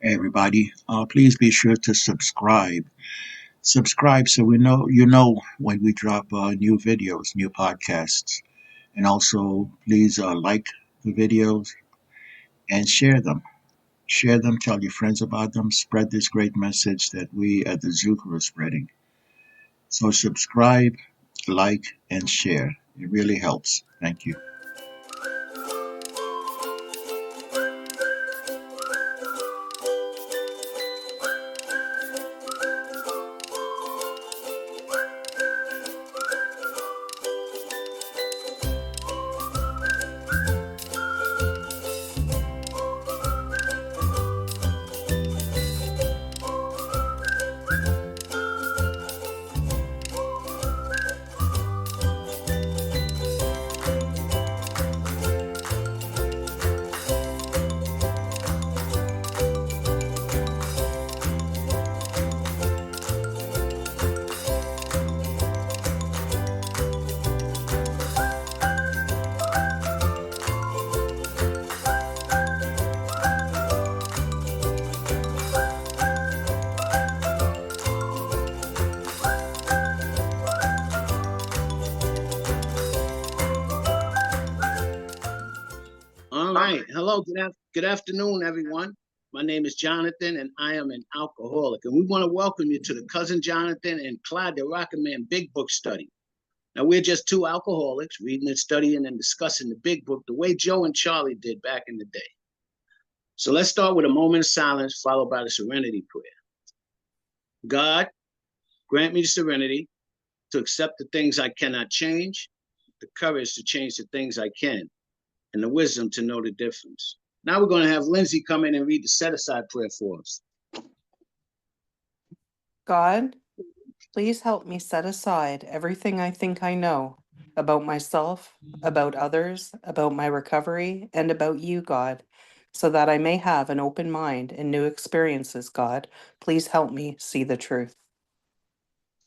Everybody, please be sure to subscribe. Subscribe so we know when we drop new videos, new podcasts, and also please like the videos and share them. Share them. Tell your friends about them. Spread this great message that we at the Zoo Crew are spreading. So subscribe, like, and share. It really helps. Thank you. All right. Hello. Good afternoon, everyone. My name is Jonathan, and I am an alcoholic. And we want to welcome you to the Cousin Jonathan and Clyde the Rocketman Big Book Study. Now, we're just two alcoholics reading and studying and discussing the Big Book the way Joe and Charlie did back in the day. So let's start with a moment of silence, followed by the serenity prayer. God, grant me the serenity to accept the things I cannot change, the courage to change the things I can, and the wisdom to know the difference. Now we're going to have Lindsay come in and read the set-aside prayer for us. God, please help me set aside everything I think I know about myself, about others, about my recovery, and about you, God, so that I may have an open mind and new experiences, God. Please help me see the truth.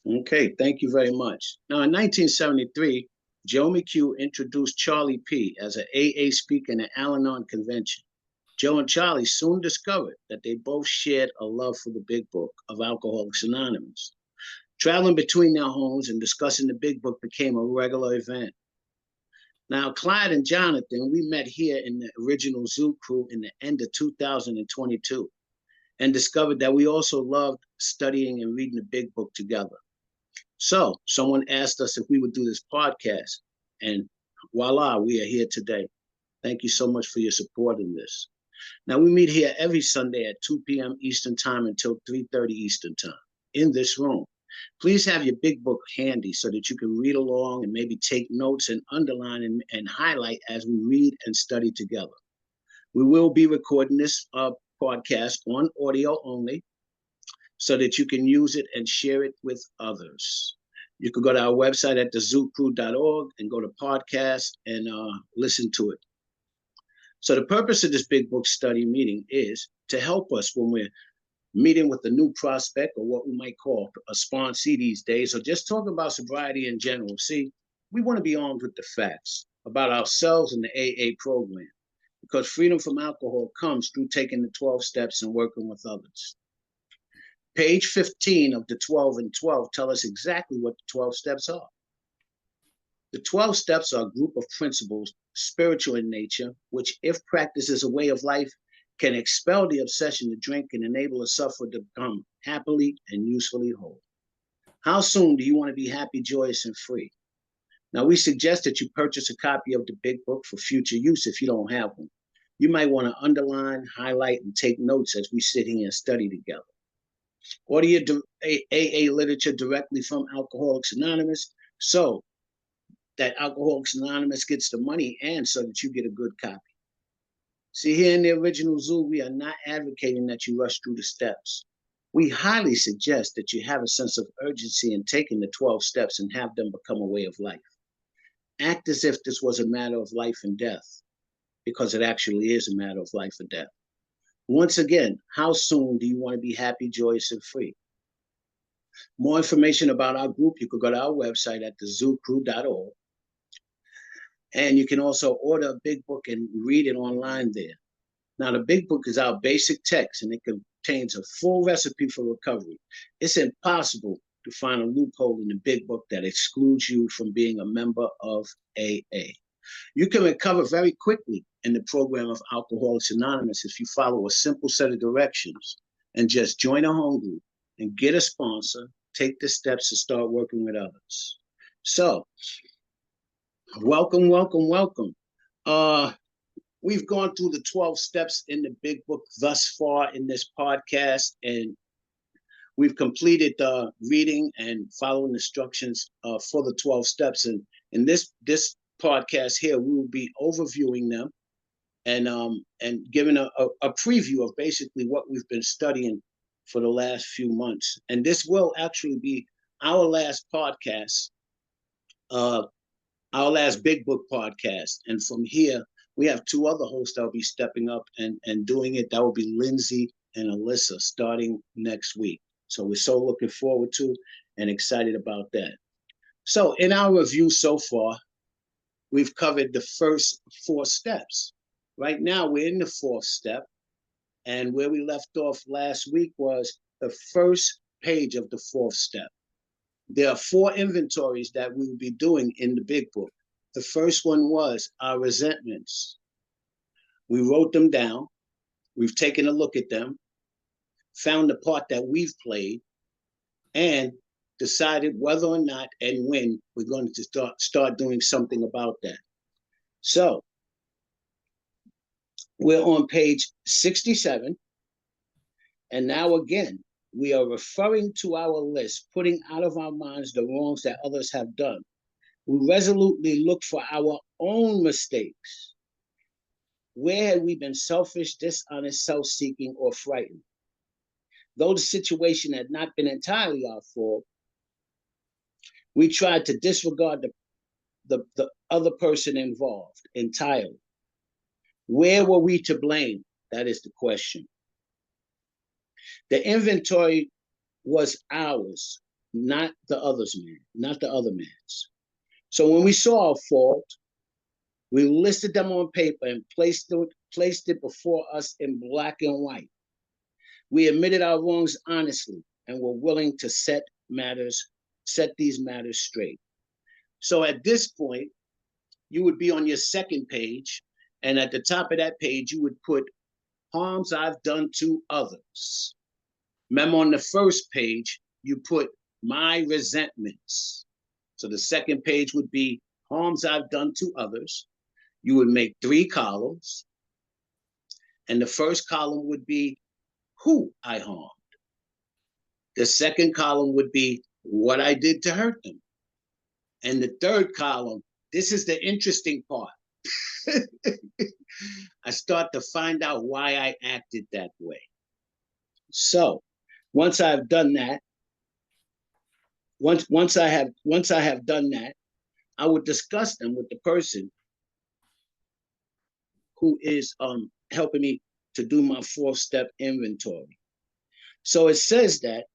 Okay, thank you very much. Now, in 1973, Joe McHugh introduced Charlie P. as an AA speaker in the Al-Anon convention. Joe and Charlie soon discovered that they both shared a love for the Big Book of Alcoholics Anonymous. Traveling between their homes and discussing the Big Book became a regular event. Now, Clyde and Jonathan, we met here in the original Zoo Crew in the end of 2022 and discovered that we also loved studying and reading the Big Book together. So someone asked us if we would do this podcast, and voila, we are here today. Thank you so much for your support in this. Now, we meet here every Sunday at 2 p.m. Eastern Time until 3:30 Eastern Time in this room. Please have your Big Book handy so that you can read along and maybe take notes and underline and highlight as we read and study together. We will be recording this podcast on audio only so that you can use it and share it with others. You can go to our website at thezoocrew.org and go to podcast and listen to it. So the purpose of this Big Book study meeting is to help us when we're meeting with a new prospect, or what we might call a sponsee these days, or just talking about sobriety in general. See, we want to be armed with the facts about ourselves and the AA program, because freedom from alcohol comes through taking the 12 steps and working with others. Page 15 of the 12 and 12 tell us exactly what the 12 steps are. The 12 steps are a group of principles, spiritual in nature, which, if practiced as a way of life, can expel the obsession to drink and enable a sufferer to become happily and usefully whole. How soon do you want to be happy, joyous, and free? Now, we suggest that you purchase a copy of the Big Book for future use if you don't have one. You might want to underline, highlight, and take notes as we sit here and study together. Order your AA literature directly from Alcoholics Anonymous so that Alcoholics Anonymous gets the money and so that you get a good copy. See, here in the original Zoo, we are not advocating that you rush through the steps. We highly suggest that you have a sense of urgency in taking the 12 steps and have them become a way of life. Act as if this was a matter of life and death, because it actually is a matter of life or death. Once again, how soon do you want to be happy, joyous, and free? More information about our group, you could go to our website at thezoocrew.org. And you can also order a Big Book and read it online there. Now, the big book is our basic text, and it contains a full recipe for recovery. It's impossible to find a loophole in the big book that excludes you from being a member of AA. You can recover very quickly in the program of Alcoholics Anonymous if you follow a simple set of directions and just join a home group and get a sponsor, take the steps to start working with others. So, welcome, welcome, welcome. We've gone through the 12 steps in the big book thus far in this podcast, and we've completed the reading and following instructions for the 12 steps. And in this podcast here, we will be overviewing them and giving a preview of basically what we've been studying for the last few months. And this will actually be our last podcast, our last big book podcast. And from here, we have two other hosts that will be stepping up and doing it. That will be Lindsay and Alyssa starting next week. So we're so looking forward to and excited about that. So in our review so far, we've covered the first 4 steps. Right now, we're in the 4th step. And where we left off last week was the first page of the 4th step. There are 4 inventories that we will be doing in the big book. The first one was our resentments. We wrote them down. We've taken a look at them, found the part that we've played, and decided whether or not and when we're going to start doing something about that. So we're on page 67. And now again, we are referring to our list, putting out of our minds the wrongs that others have done. We resolutely look for our own mistakes. Where had we been selfish, dishonest, self-seeking, or frightened? Though the situation had not been entirely our fault, we tried to disregard the other person involved entirely. Where were we to blame? That is the question. The inventory was ours, not the other man's. So when we saw a fault, we listed them on paper and placed it before us in black and white. We admitted our wrongs honestly and were willing to set these matters straight. So at this point, you would be on your second page, and at the top of that page, you would put harms I've done to others. Remember, on the first page, you put my resentments. So the second page would be harms I've done to others. You would make 3 columns. And the first column would be who I harmed. The second column would be what I did to hurt them. And the third column, this is the interesting part. I start to find out why I acted that way. So once I've done that, once I have done that, I would discuss them with the person who is helping me to do my 4th step inventory. So it says that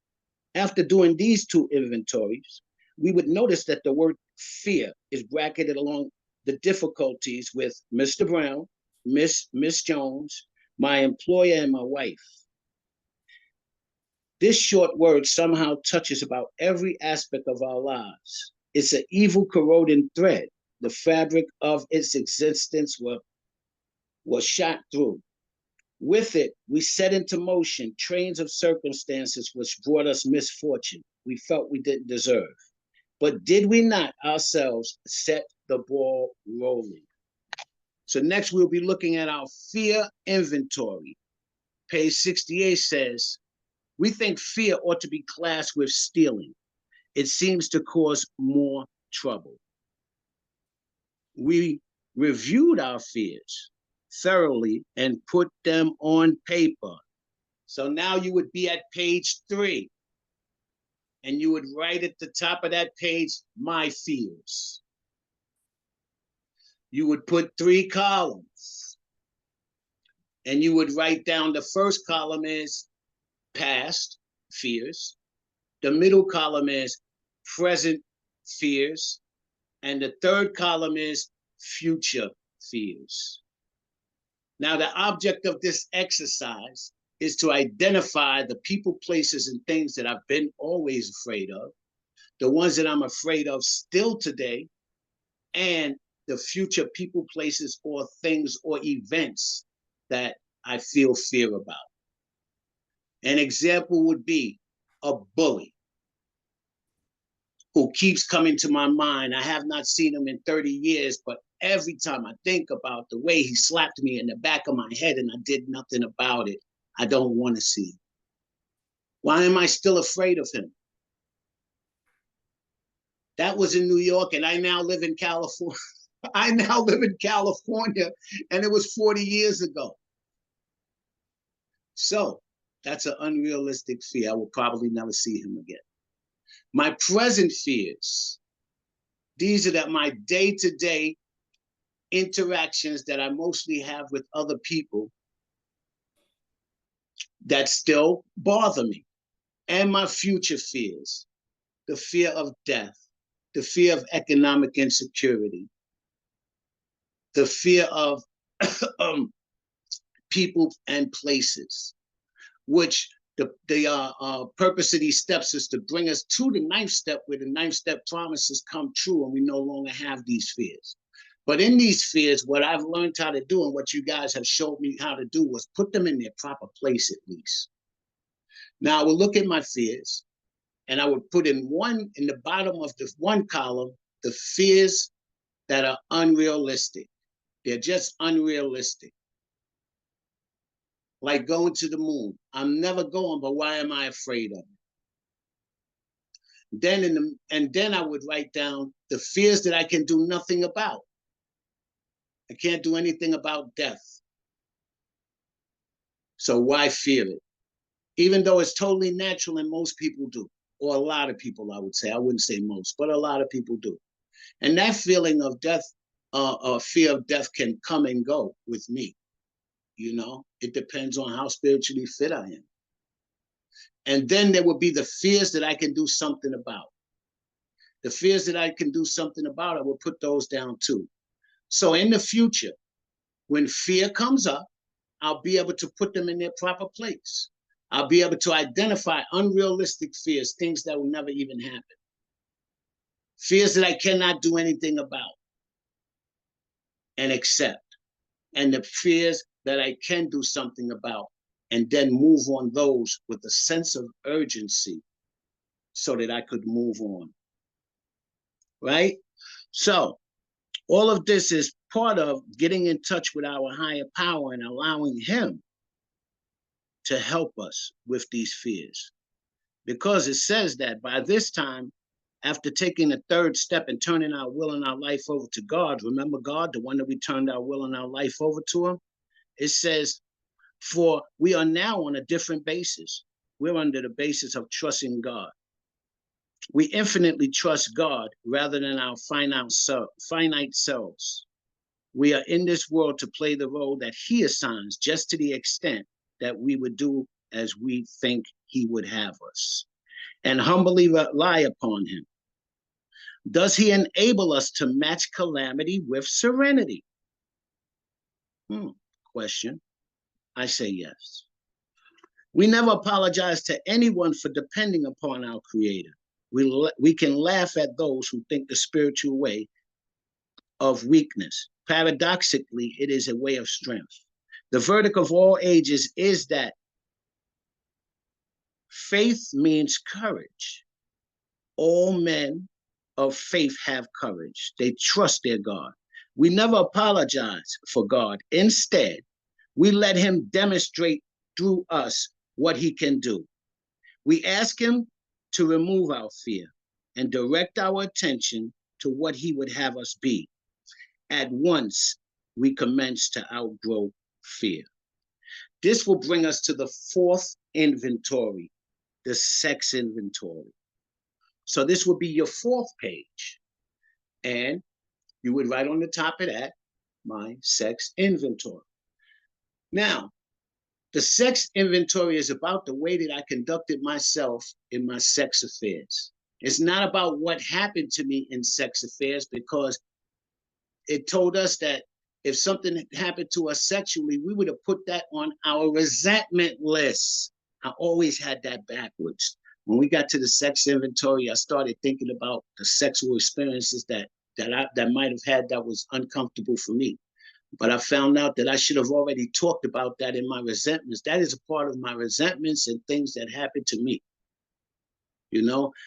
after doing these 2 inventories, we would notice that the word fear is bracketed along the difficulties with Mr. Brown, Miss Jones, my employer, and my wife. This short word somehow touches about every aspect of our lives. It's an evil corroding thread. The fabric of its existence was shot through. With it, we set into motion trains of circumstances which brought us misfortune we felt we didn't deserve. But did we not ourselves set the ball rolling? So next we'll be looking at our fear inventory. Page 68 says, we think fear ought to be classed with stealing. It seems to cause more trouble. We reviewed our fears thoroughly and put them on paper. So now you would be at page 3. And you would write at the top of that page, my fears. You would put 3 columns. And you would write down the first column is past fears. The middle column is present fears. And the third column is future fears. Now, the object of this exercise is to identify the people, places, and things that I've been always afraid of, the ones that I'm afraid of still today, and the future people, places, or things or events that I feel fear about. An example would be a bully who keeps coming to my mind. I have not seen him in 30 years, but every time I think about the way he slapped me in the back of my head and I did nothing about it, I don't want to see him. Why am I still afraid of him? That was in New York, and I now live in California. I now live in California, and it was 40 years ago. So that's an unrealistic fear. I will probably never see him again. My present fears, these are my day-to-day interactions that I mostly have with other people that still bother me. And my future fears, the fear of death, the fear of economic insecurity, the fear of people and places, which the purpose of these steps is to bring us to the ninth step, where the ninth step promises come true and we no longer have these fears. But in these fears, what I've learned how to do and what you guys have showed me how to do was put them in their proper place at least. Now I will look at my fears and I would put in the bottom of the one column, the fears that are unrealistic. They're just unrealistic. Like going to the moon. I'm never going, but why am I afraid of it? Then I would write down the fears that I can do nothing about. I can't do anything about death. So why fear it? Even though it's totally natural and most people do, or a lot of people, I would say. I wouldn't say most, but a lot of people do. And that feeling of death, fear of death can come and go with me. You know, it depends on how spiritually fit I am. And then there will be the fears that I can do something about. The fears that I can do something about, I will put those down too. So in the future, when fear comes up, I'll be able to put them in their proper place. I'll be able to identify unrealistic fears, things that will never even happen. Fears that I cannot do anything about and accept. And the fears that I can do something about, and then move on those with a sense of urgency so that I could move on. Right? So all of this is part of getting in touch with our higher power and allowing him to help us with these fears. Because it says that by this time, after taking the third step and turning our will and our life over to God, remember God, the one that we turned our will and our life over to him? It says, for we are now on a different basis. We're under the basis of trusting God. We infinitely trust God rather than our finite selves. We are in this world to play the role that he assigns, just to the extent that we would do as we think he would have us, and humbly rely upon him. Does he enable us to match calamity with serenity? Question. I say yes. We never apologize to anyone for depending upon our Creator. We can laugh at those who think the spiritual way of weakness. Paradoxically, it is a way of strength. The verdict of all ages is that faith means courage. All men of faith have courage. They trust their God. We never apologize for God. Instead, we let him demonstrate through us what he can do. We ask him to remove our fear and direct our attention to what he would have us be. At once, we commence to outgrow fear. This will bring us to the fourth inventory, the sex inventory. So this would be your fourth page. And you would write on the top of that, my sex inventory. Now, the sex inventory is about the way that I conducted myself in my sex affairs. It's not about what happened to me in sex affairs, because it told us that If something happened to us sexually, we would have put that on our resentment list. I always had that backwards. When we got to the sex inventory, I started thinking about the sexual experiences that might have had that was uncomfortable for me. But I found out that I should have already talked about that in my resentments. That is a part of my resentments and things that happened to me.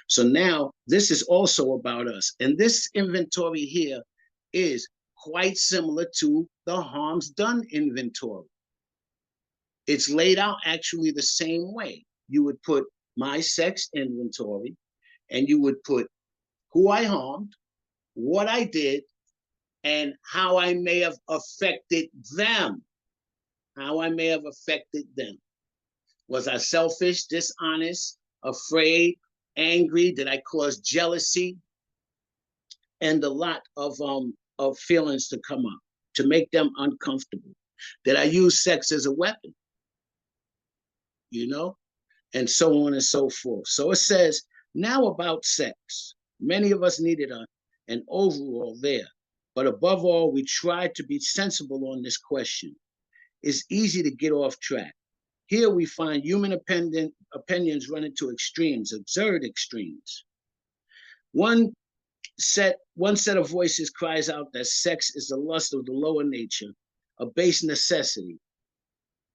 So now this is also about us. And this inventory here is quite similar to the harms done inventory. It's laid out actually the same way. You would put my sex inventory, and you would put who I harmed, what I did, and how I may have affected them. How I may have affected them. Was I selfish, dishonest, afraid, angry? Did I cause jealousy? And a lot of feelings to come up to make them uncomfortable. Did I use sex as a weapon? And so on and so forth. So it says, now about sex. Many of us needed an overall there. But above all, we tried to be sensible on this question. It's easy to get off track. Here we find human opinions running to extremes, absurd extremes. One set of voices cries out that sex is the lust of the lower nature, a base necessity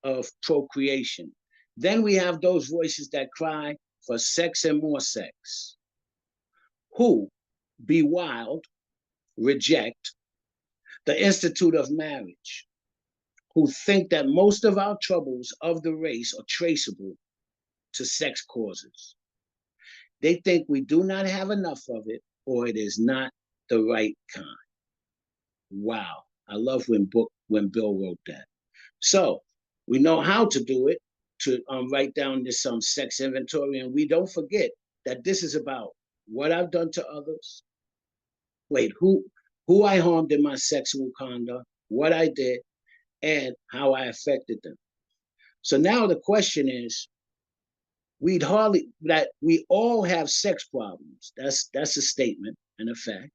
of procreation. Then we have those voices that cry for sex and more sex, who be wild, reject the institute of marriage, who think that most of our troubles of the race are traceable to sex causes. They think we do not have enough of it, or it is not the right kind. Wow. I love when Bill wrote that. So we know how to do it, to write down this sex inventory, and we don't forget that this is about what I've done to others. Wait, who I harmed in my sexual conduct, what I did, and how I affected them. So now the question is, we all have sex problems. That's a statement and a fact.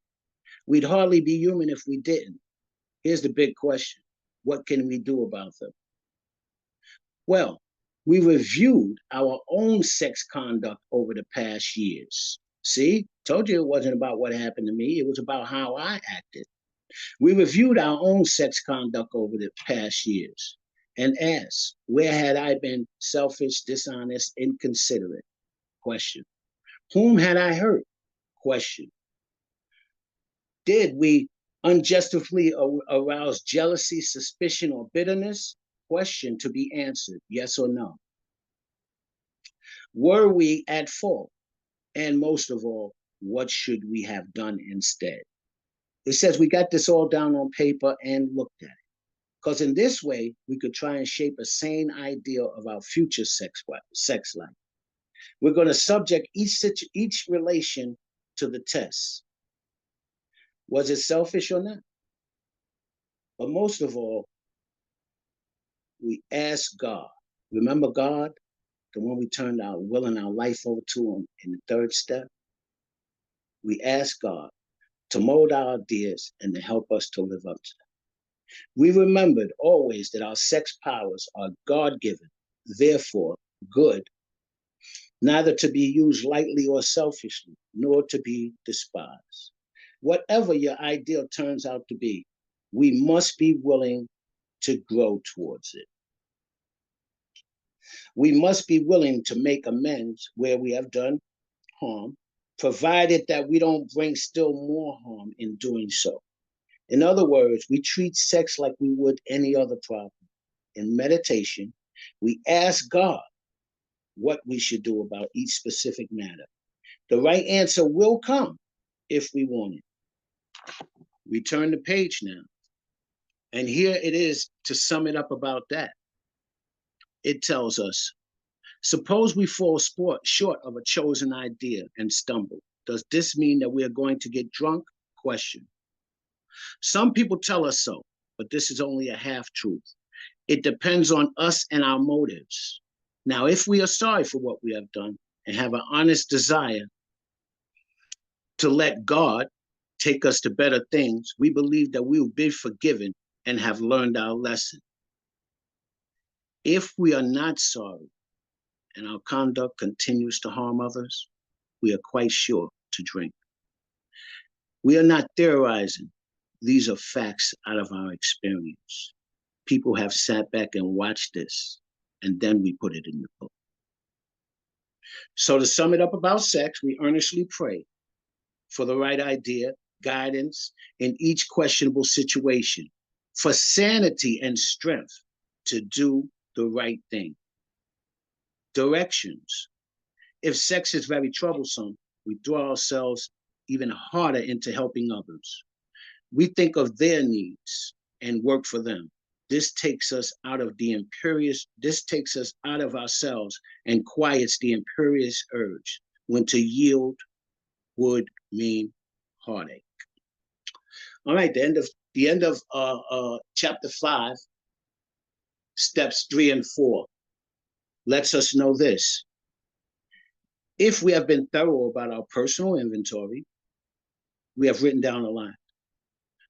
We'd hardly be human if we didn't. Here's the big question. What can we do about them? Well, we reviewed our own sex conduct over the past years. See, told you it wasn't about what happened to me. It was about how I acted. We reviewed our own sex conduct over the past years and asked, where had I been selfish, dishonest, inconsiderate? Question. Whom had I hurt? Question. Did we unjustly arouse jealousy, suspicion, or bitterness? Question to be answered, yes or no. Were we at fault? And most of all, what should we have done instead? It says we got this all down on paper and looked at it. Because in this way, we could try and shape a sane idea of our future sex life. We're going to subject each relation to the test. Was it selfish or not? But most of all, we ask God. Remember God, the one we turned our will and our life over to him in the third step? We ask God to mold our ideas and to help us to live up to them. We remembered always that our sex powers are God-given, therefore good, neither to be used lightly or selfishly, nor to be despised. Whatever your ideal turns out to be, we must be willing to grow towards it. We must be willing to make amends where we have done harm, provided that we don't bring still more harm in doing so. In other words, we treat sex like we would any other problem. In meditation, we ask God what we should do about each specific matter. The right answer will come if we want it. We turn the page now. And here it is to sum it up about that. It tells us, suppose we fall short of a chosen idea and stumble. Does this mean that we are going to get drunk? Question. Some people tell us so, but this is only a half truth. It depends on us and our motives. Now, if we are sorry for what we have done and have an honest desire to let God take us to better things, we believe that we will be forgiven and have learned our lesson. If we are not sorry and our conduct continues to harm others, we are quite sure to drink. We are not theorizing. These are facts out of our experience. People have sat back and watched this, and then we put it in the book. So to sum it up about sex, we earnestly pray for the right idea, guidance in each questionable situation, for sanity and strength to do the right thing. Directions. If sex is very troublesome, we throw ourselves even harder into helping others. We think of their needs and work for them. This takes us out of ourselves and quiets the imperious urge when to yield would mean heartache. All right, the end of chapter 5, steps 3 and 4 lets us know this. If we have been thorough about our personal inventory, we have written down a lot.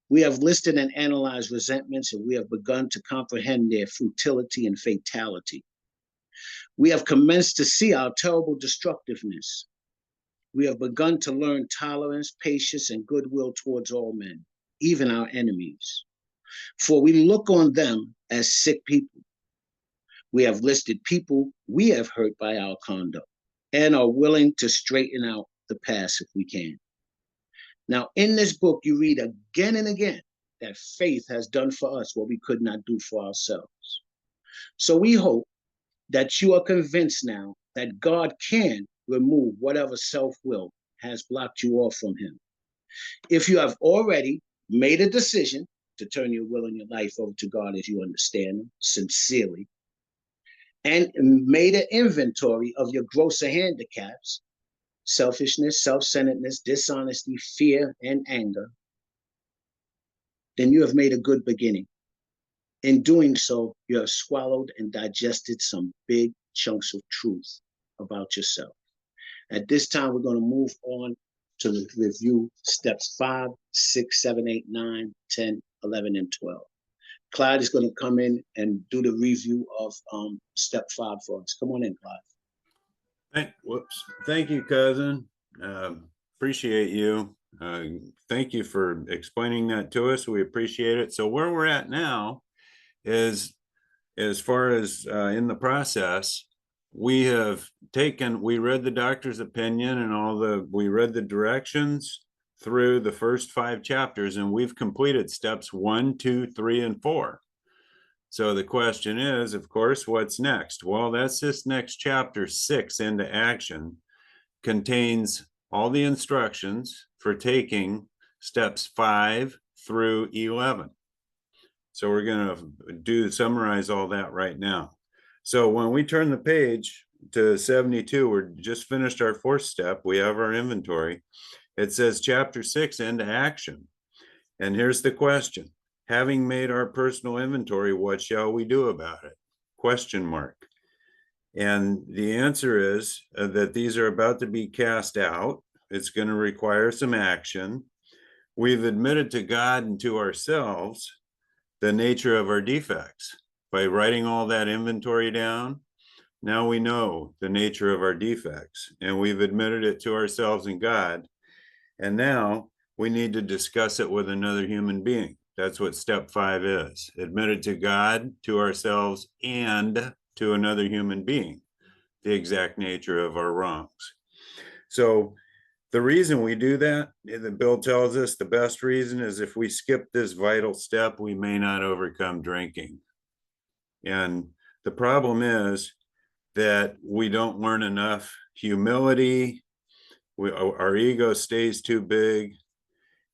We have listed and analyzed resentments, and we have begun to comprehend their futility and fatality. We have commenced to see our terrible destructiveness. We have begun to learn tolerance, patience, and goodwill towards all men, even our enemies. For we look on them as sick people. We have listed people we have hurt by our conduct and are willing to straighten out the past if we can. Now, in this book, you read again and again that faith has done for us what we could not do for ourselves. So we hope that you are convinced now that God can remove whatever self-will has blocked you off from him. If you have already made a decision to turn your will and your life over to God as you understand him, sincerely, and made an inventory of your grosser handicaps, selfishness, self-centeredness, dishonesty, fear, and anger, then you have made a good beginning. In doing so, you have swallowed and digested some big chunks of truth about yourself. At this time, we're going to move on to review steps 5, 6, 7, 8, 9, 10, 11, and 12. Clyde is going to come in and do the review of step 5 for us. Come on in, Clyde. Thank you, Cuzin. Appreciate you. Thank you for explaining that to us. We appreciate it. So where we're at now is, as far as in the process, we read the doctor's opinion and we read the directions through the first 5 chapters, and we've completed steps 1, 2, 3, and 4. So the question is, of course, what's next? Well, that's this next chapter 6, Into Action, contains all the instructions for taking steps 5 through 11. So we're going to summarize all that right now. So when we turn the page to 72, we're just finished our 4th step. We have our inventory. It says chapter 6, Into Action. And here's the question. Having made our personal inventory, what shall we do about it? Question mark. And the answer is that these are about to be cast out. It's going to require some action. We've admitted to God and to ourselves the nature of our defects. By writing all that inventory down, now we know the nature of our defects, and we've admitted it to ourselves and God. And now we need to discuss it with another human being. That's what step 5 is. Admitted to God, to ourselves, and to another human being, the exact nature of our wrongs. So the reason we do that, the bill tells us the best reason is if we skip this vital step, we may not overcome drinking. And the problem is that we don't learn enough humility. Our ego stays too big,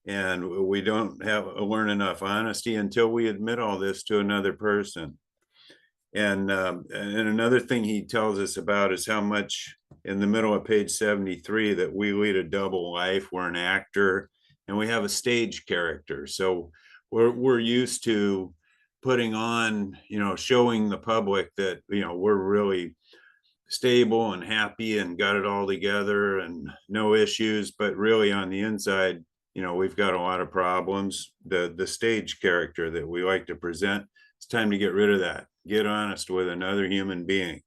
and we don't learn enough honesty until we admit all this to another person. And another thing he tells us about is how much, in the middle of page 73, that we lead a double life. We're an actor and we have a stage character. So we're used to putting on, showing the public that, we're really stable and happy and got it all together and no issues, but really on the inside, we've got a lot of problems. The stage character that we like to present, it's time to get rid of that. Get honest with another human being.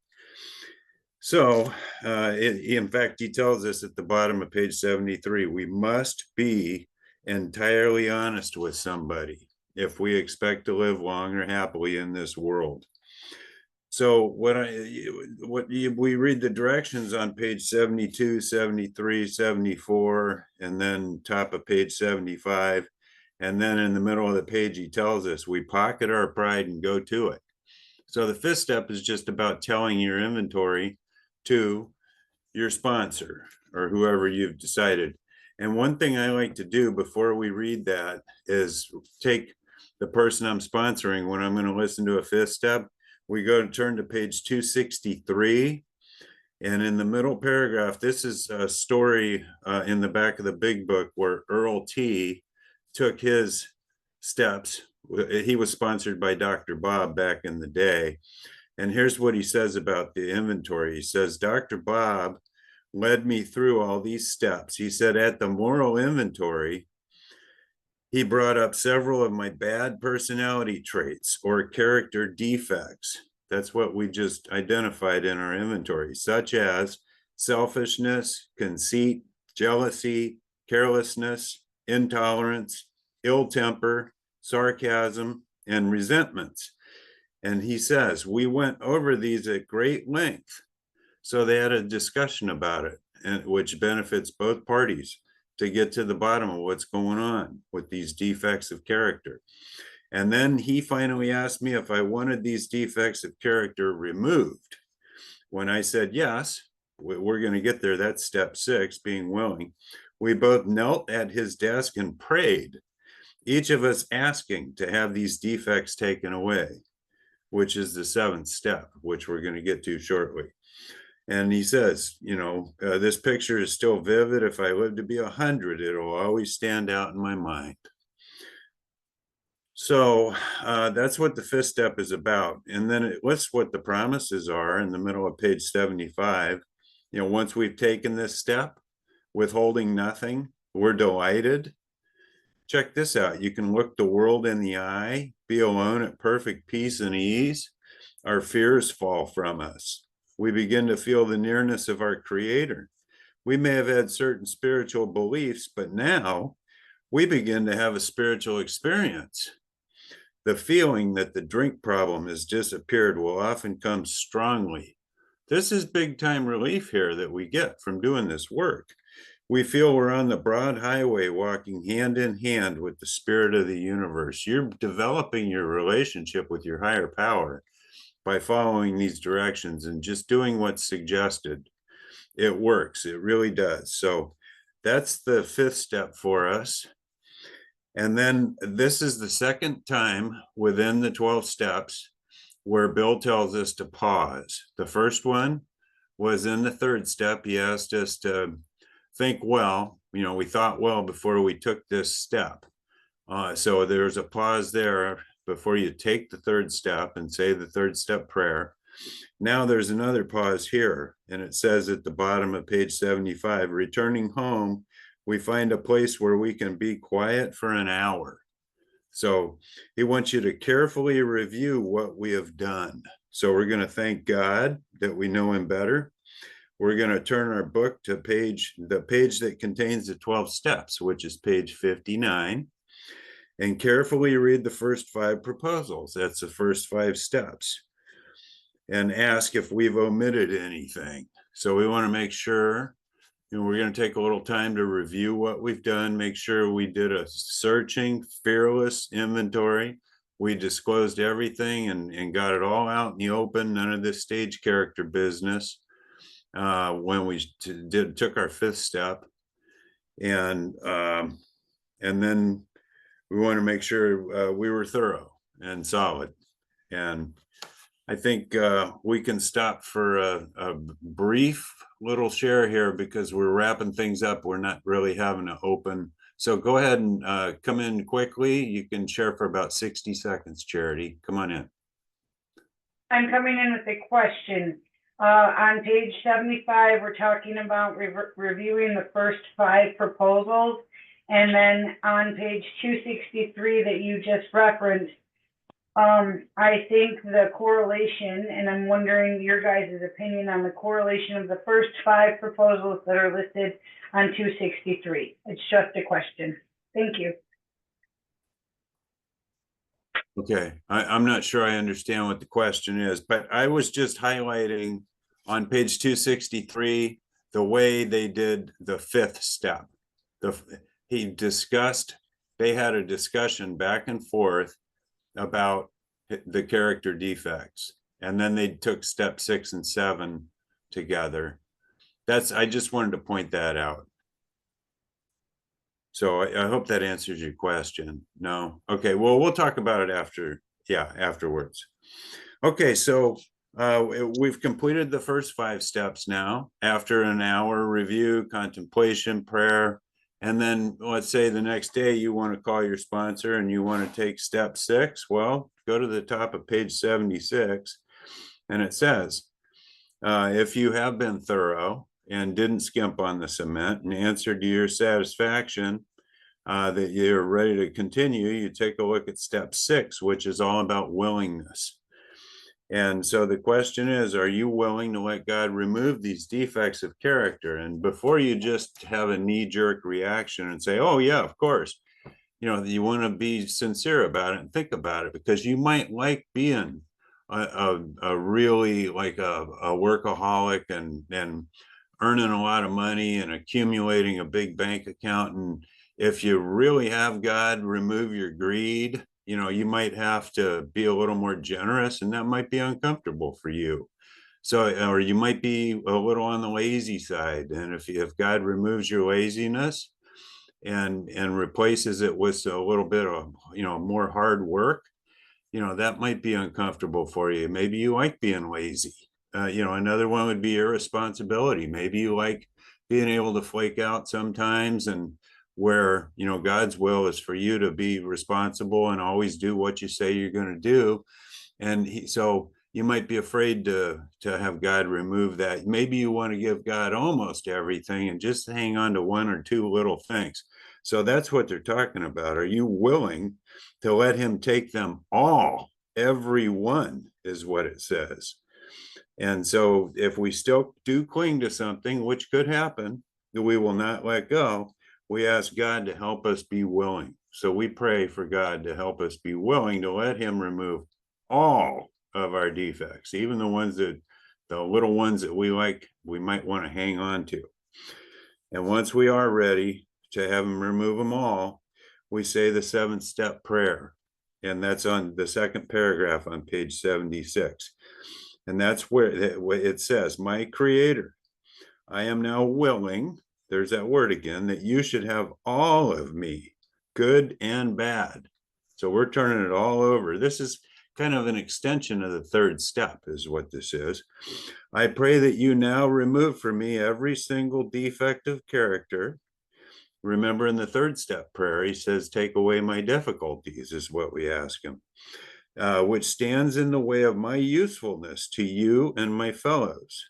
So, in fact, he tells us at the bottom of page 73, we must be entirely honest with somebody if we expect to live long or happily in this world. So we read the directions on page 72, 73, 74, and then top of page 75. And then in the middle of the page, he tells us we pocket our pride and go to it. So the fifth step is just about telling your inventory to your sponsor or whoever you've decided. And one thing I like to do before we read that is take the person I'm sponsoring when I'm going to listen to a fifth step. We go to turn to page 263. And in the middle paragraph, this is a story in the back of the big book where Earl T took his steps. He was sponsored by Dr. Bob back in the day. And here's what he says about the inventory. He says, Dr. Bob led me through all these steps. He said, at the moral inventory, he brought up several of my bad personality traits or character defects. That's what we just identified in our inventory, such as selfishness, conceit, jealousy, carelessness, intolerance, ill temper, sarcasm, and resentments. And he says, we went over these at great length. So they had a discussion about it, and which benefits both parties to get to the bottom of what's going on with these defects of character. And then he finally asked me if I wanted these defects of character removed. When I said yes, we're going to get there. That's step 6, being willing. We both knelt at his desk and prayed, each of us asking to have these defects taken away, which is the 7th step, which we're going to get to shortly. And he says, this picture is still vivid. If I live to be 100, it'll always stand out in my mind. So that's what the 5th step is about. And then it lists what the promises are in the middle of page 75. Once we've taken this step, withholding nothing, we're delighted. Check this out. You can look the world in the eye, be alone at perfect peace and ease. Our fears fall from us. We begin to feel the nearness of our Creator. We may have had certain spiritual beliefs, but now we begin to have a spiritual experience. The feeling that the drink problem has disappeared will often come strongly. This is big time relief here that we get from doing this work. We feel we're on the broad highway walking hand in hand with the spirit of the universe. You're developing your relationship with your higher power by following these directions and just doing what's suggested. It works. It really does. So that's the 5th step for us. And then this is the 2nd time within the 12 steps where Bill tells us to pause. The first one was in the 3rd step. He asked us to think well. We thought well before we took this step. So there's a pause there before you take the 3rd step and say the 3rd step prayer. Now there's another pause here, and it says at the bottom of page 75, returning home, we find a place where we can be quiet for an hour. So he wants you to carefully review what we have done. So we're going to thank God that we know him better. We're going to turn our book to the page that contains the 12 steps, which is page 59. And carefully read the first 5 proposals. That's the first 5 steps. And ask if we've omitted anything. So we want to make sure, we're going to take a little time to review what we've done, make sure we did a searching, fearless inventory. We disclosed everything and got it all out in the open, none of this stage character business when we took our 5th step. And then we want to make sure we were thorough and solid. And I think we can stop for a brief little share here because we're wrapping things up. We're not really having an open. So go ahead and come in quickly. You can share for about 60 seconds, Charity. Come on in. I'm coming in with a question. On page 75, we're talking about reviewing the first 5 proposals. And then on page 263 that you just referenced, I think the correlation, and I'm wondering your guys' opinion on the correlation of the first 5 proposals that are listed on 263. It's just a question. Thank you. Okay, I'm not sure I understand what the question is, but I was just highlighting on page 263 the way they did the 5th step. They had a discussion back and forth about the character defects, and then they took step 6 and 7 together. I just wanted to point that out. So I hope that answers your question. No? Okay, well, we'll talk about it afterwards. Okay, so we've completed the first 5 steps now after an hour review, contemplation, prayer, and then let's say the next day you want to call your sponsor and you want to take step 6. Well, go to the top of page 76 and it says, if you have been thorough and didn't skimp on the cement and answered to your satisfaction, that you're ready to continue, you take a look at step 6, which is all about willingness. And so the question is, are you willing to let God remove these defects of character? And before you just have a knee-jerk reaction and say, oh yeah, of course, you want to be sincere about it and think about it, because you might like being a really like a workaholic and earning a lot of money and accumulating a big bank account. And if you really have God remove your greed, you might have to be a little more generous, and that might be uncomfortable for you. So, or you might be a little on the lazy side. And if God removes your laziness and replaces it with a little bit of, more hard work, that might be uncomfortable for you. Maybe you like being lazy. Another one would be irresponsibility. Maybe you like being able to flake out sometimes, and where, God's will is for you to be responsible and always do what you say you're going to do. And so you might be afraid to have God remove that. Maybe you want to give God almost everything and just hang on to 1 or 2 little things. So that's what they're talking about. Are you willing to let him take them all? Every one is what it says. And so if we still do cling to something, which could happen, that we will not let go, we ask God to help us be willing. So we pray for God to help us be willing to let him remove all of our defects, even the little ones that we might want to hang on to. And once we are ready to have him remove them all, we say the 7th step prayer. And that's on the 2nd paragraph on page 76. And that's where it says, my Creator, I am now willing, there's that word again, that you should have all of me, good and bad. So we're turning it all over. This is kind of an extension of the 3rd step is what this is. I pray that you now remove from me every single defect of character. Remember, in the 3rd step prayer, he says, take away my difficulties is what we ask him, which stands in the way of my usefulness to you and my fellows.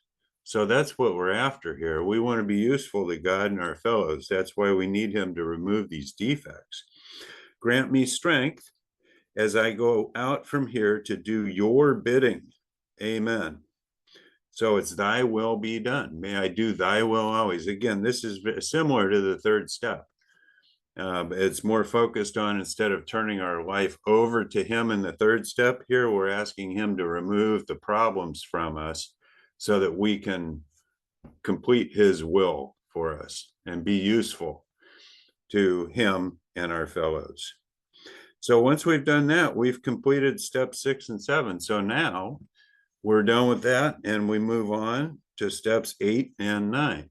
So that's what we're after here. We want to be useful to God and our fellows. That's why we need him to remove these defects. Grant me strength as I go out from here to do your bidding. Amen. So it's thy will be done. May I do thy will always. Again, this is similar to the 3rd step. It's more focused on, instead of turning our life over to him in the 3rd step, here we're asking him to remove the problems from us so that we can complete his will for us and be useful to him and our fellows. So once we've done that, we've completed step 6 and 7. So now we're done with that, and we move on to steps 8 and 9.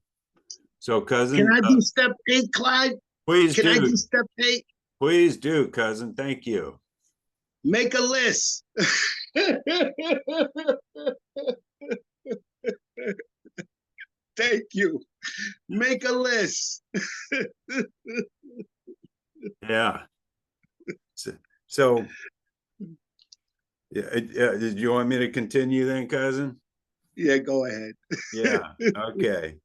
So, cousin, Can I do step 8, Clyde? Please Can do. I do step 8? Please do, cousin. Thank you. Make a list. Thank you. Make a list. Yeah. So did you want me to continue then, cousin? Yeah, go ahead. Yeah. Okay.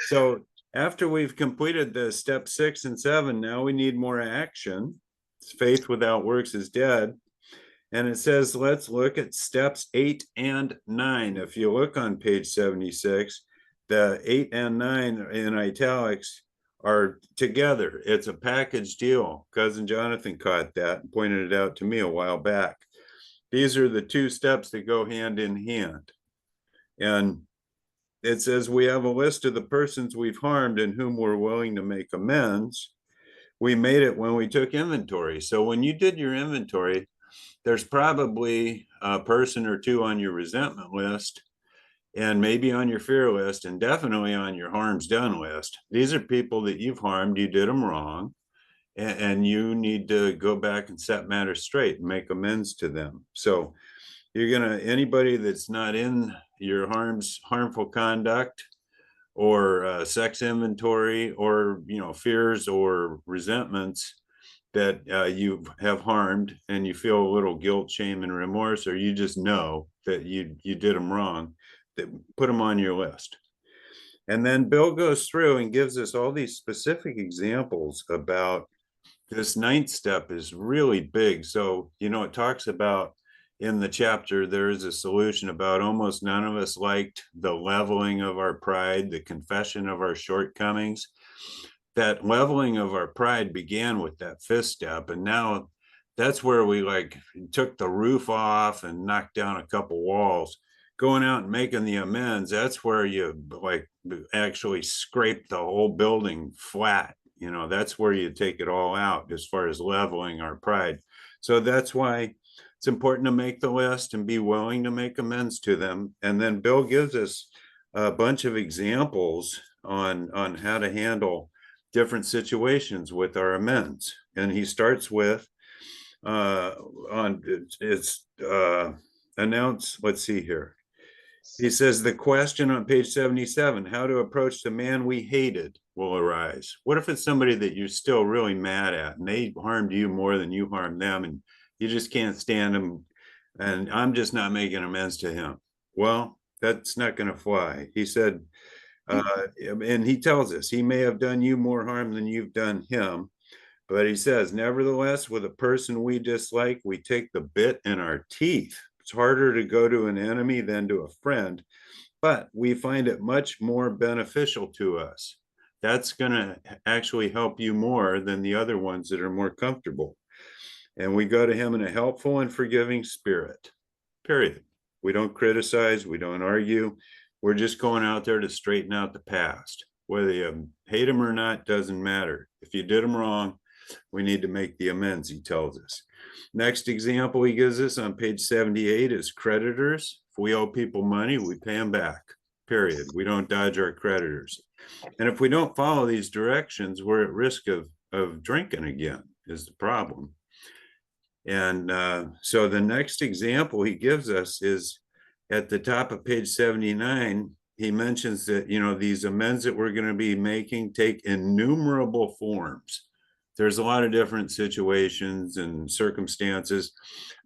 So After we've completed the step 6 and 7, now we need more action. Faith without works is dead. And it says, let's look at steps 8 and 9. If you look on page 76, the 8 and 9 in italics are together. It's a package deal. Cousin Jonathan caught that and pointed it out to me a while back. These are the two steps that go hand in hand. And it says we have a list of the persons we've harmed and whom we're willing to make amends. We made it when we took inventory. So when you did your inventory, there's probably a person or two on your resentment list, and maybe on your fear list, and definitely on your harms done list. These are people that you've harmed, you did them wrong, and you need to go back and set matters straight and make amends to them. So anybody that's not in your harmful conduct or sex inventory, or fears or resentments that you have harmed, and you feel a little guilt, shame, and remorse, or you just know that you did them wrong, that put them on your list. And then Bill goes through and gives us all these specific examples about this 9th step is really big. So, it talks about in the chapter, there is a solution about almost none of us liked the leveling of our pride, the confession of our shortcomings. That leveling of our pride began with that 5th step. And now that's where we took the roof off and knocked down a couple walls. Going out and making the amends, that's where you actually scrape the whole building flat. That's where you take it all out as far as leveling our pride. So that's why it's important to make the list and be willing to make amends to them. And then Bill gives us a bunch of examples on how to handle different situations with our amends. And he starts with announce, let's see here. He says the question on page 77, how to approach the man we hated, will arise. What if it's somebody that you're still really mad at and they harmed you more than you harmed them, and you just can't stand them, and I'm just not making amends to him? Well, that's not going to fly. He said, and he tells us he may have done you more harm than you've done him. But he says, nevertheless, with a person we dislike, we take the bit in our teeth. It's harder to go to an enemy than to a friend, but we find it much more beneficial to us. That's going to actually help you more than the other ones that are more comfortable. And we go to him in a helpful and forgiving spirit, period. We don't criticize, we don't argue. We're just going out there to straighten out the past. Whether you hate him or not doesn't matter. If you did him wrong, we need to make the amends, he tells us. Next example he gives us on page 78 is creditors. If we owe people money, we pay them back, period. We don't dodge our creditors. And if we don't follow these directions, we're at risk of drinking again, is the problem. And so the next example he gives us is at the top of page 79. He mentions that, these amends that we're going to be making take innumerable forms. There's a lot of different situations and circumstances,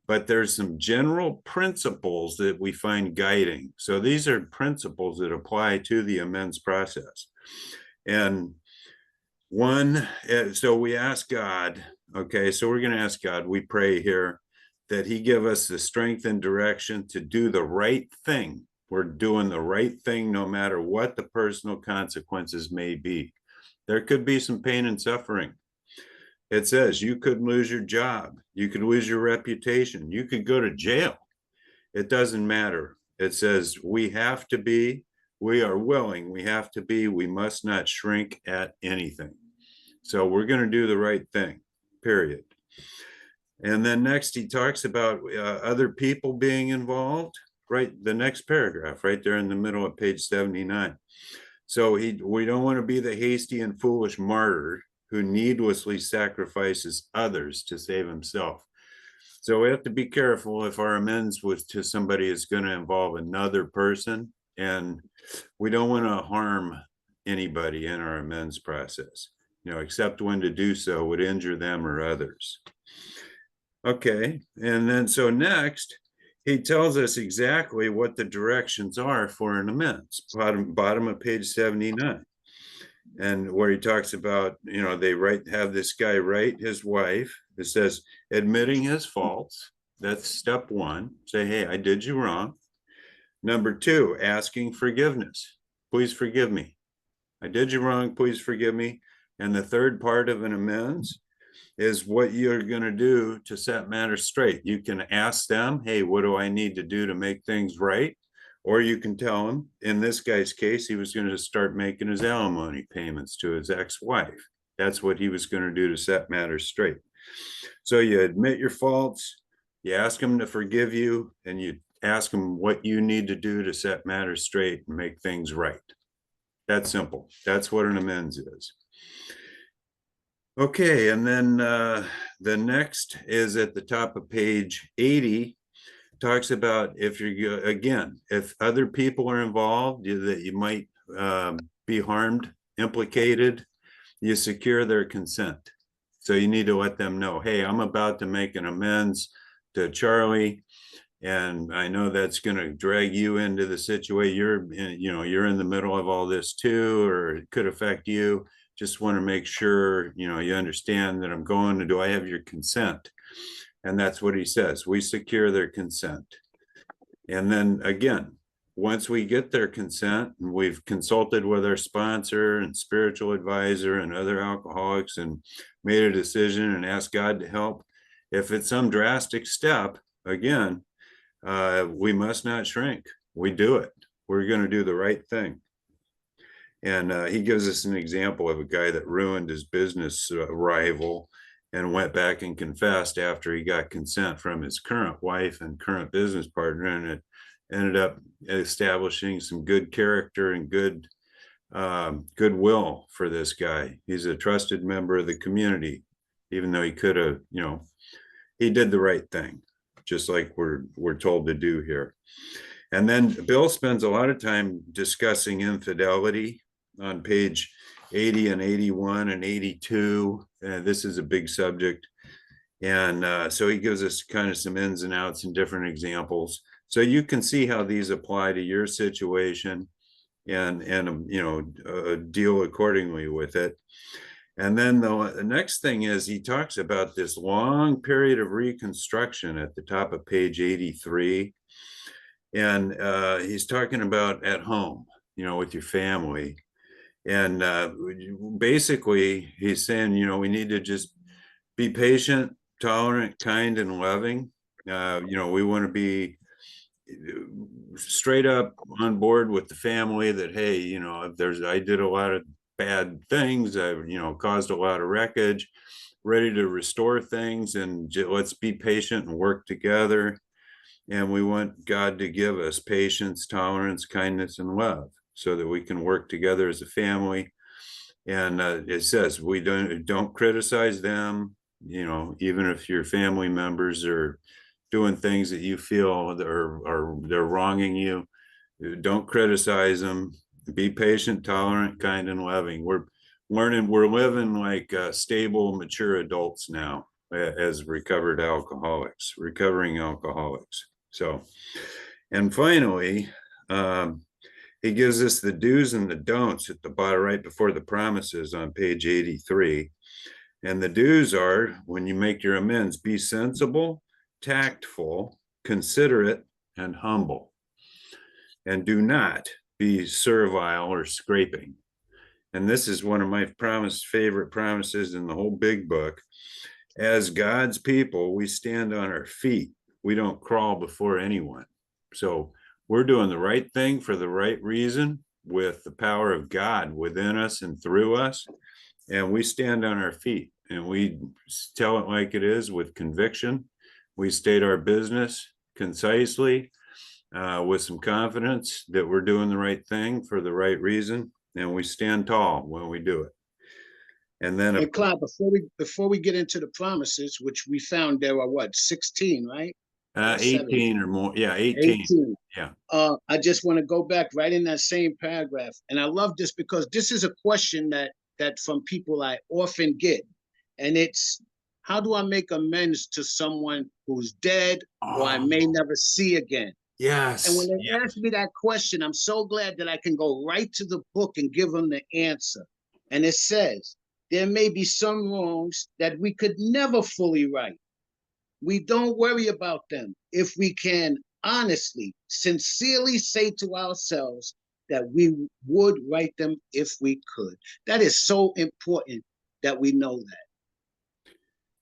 but there's some general principles that we find guiding. So these are principles that apply to the amends process. And one, so we ask God, okay, so we're going to ask God, we pray here that he give us the strength and direction to do the right thing. We're doing the right thing no matter what the personal consequences may be. There could be some pain and suffering. It says you could lose your job. You could lose your reputation. You could go to jail. It doesn't matter. It says we have to be, we are willing, we have to be, we must not shrink at anything. So we're going to do the right thing, period. And then next he talks about other people being involved, right? The next paragraph right there in the middle of page 79. So we don't want to be the hasty and foolish martyr who needlessly sacrifices others to save himself. So we have to be careful if our amends to somebody is going to involve another person, and we don't want to harm anybody in our amends process, except when to do so would injure them or others. Okay, and then so next, he tells us exactly what the directions are for an amends, bottom of page 79. and where he talks about, they have this guy write his wife. It says, admitting his faults. That's step one. Say, hey, I did you wrong. Number two, asking forgiveness. Please forgive me. I did you wrong. Please forgive me. And the third part of an amends is what you're going to do to set matters straight. You can ask them, hey, what do I need to do to make things right? Or you can tell him, in this guy's case, he was going to start making his alimony payments to his ex-wife. That's what he was going to do to set matters straight. So you admit your faults, you ask him to forgive you, and you ask him what you need to do to set matters straight and make things right. That's simple. That's what an amends is. Okay, and then the next is at the top of page 80, talks about if other people are involved, that you might be harmed, implicated, you secure their consent. So you need to let them know, hey, I'm about to make an amends to Charlie, and I know that's going to drag you into the situation. You're in the middle of all this too, or it could affect you. Just want to make sure, you understand that I'm going to, do I have your consent? And that's what he says. We secure their consent. And then again, once we get their consent and we've consulted with our sponsor and spiritual advisor and other alcoholics and made a decision and asked God to help, if it's some drastic step, again, we must not shrink. We do it. We're going to do the right thing. And he gives us an example of a guy that ruined his business rival and went back and confessed after he got consent from his current wife and current business partner, and it ended up establishing some good character and good goodwill for this guy. He's a trusted member of the community, even though he could have, he did the right thing, just like we're told to do here. And then Bill spends a lot of time discussing infidelity on page 80 and 81 and 82. This is a big subject. And so he gives us kind of some ins and outs and different examples. So you can see how these apply to your situation and deal accordingly with it. And then the next thing is he talks about this long period of reconstruction at the top of page 83. And he's talking about at home, with your family. And basically he's saying, we need to just be patient, tolerant, kind, and loving. We want to be straight up on board with the family that, hey, I did a lot of bad things. I, caused a lot of wreckage, ready to restore things, and let's be patient and work together. And we want God to give us patience, tolerance, kindness, and love so that we can work together as a family. And it says we don't criticize them, even if your family members are doing things that you feel they're wronging you. Don't criticize them. Be patient, tolerant, kind, and loving. We're living like stable, mature adults now as recovering alcoholics. So, and finally, he gives us the do's and the don'ts at the bottom right before the promises on page 83. And the do's are, when you make your amends, be sensible, tactful, considerate, and humble. And do not be servile or scraping. And this is one of my favorite promises in the whole big book. As God's people, we stand on our feet. We don't crawl before anyone. So we're doing the right thing for the right reason with the power of God within us and through us. And we stand on our feet and we tell it like it is with conviction. We state our business concisely with some confidence that we're doing the right thing for the right reason. And we stand tall when we do it. And then, Clyde, before we get into the promises, which we found there are 16, right? 18 or more. Yeah, 18. Yeah. I just want to go back right in that same paragraph. And I love this because this is a question that from people I often get. And it's, how do I make amends to someone who's dead or I may never see again? Yes. And when they ask me that question, I'm so glad that I can go right to the book and give them the answer. And it says, there may be some wrongs that we could never fully right. We don't worry about them if we can honestly, sincerely say to ourselves that we would right them if we could. That is so important that we know that.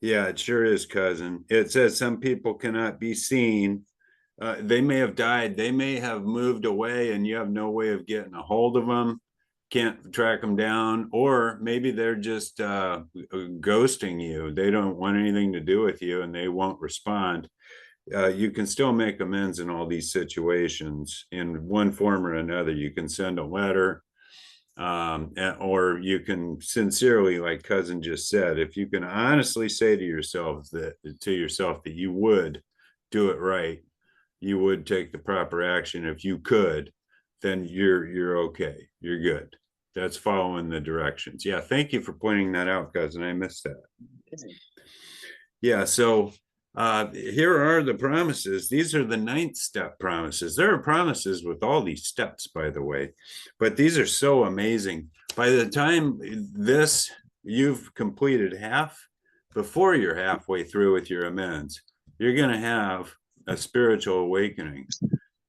Yeah, it sure is, cousin. It says some people cannot be seen. They may have died. They may have moved away and you have no way of getting a hold of them, can't track them down, or maybe they're just ghosting you. They don't want anything to do with you and they won't respond. You can still make amends in all these situations in one form or another. You can send a letter, or you can sincerely, like cousin just said, if you can honestly say to yourself that you would do it right, you would take the proper action if you could, then you're okay, you're good. That's following the directions. Yeah, thank you for pointing that out, cousin. I missed that. Yeah, so here are the promises. These are the 9th step promises. There are promises with all these steps, by the way, but these are so amazing. By the time you've completed half, before you're halfway through with your amends, you're going to have a spiritual awakening.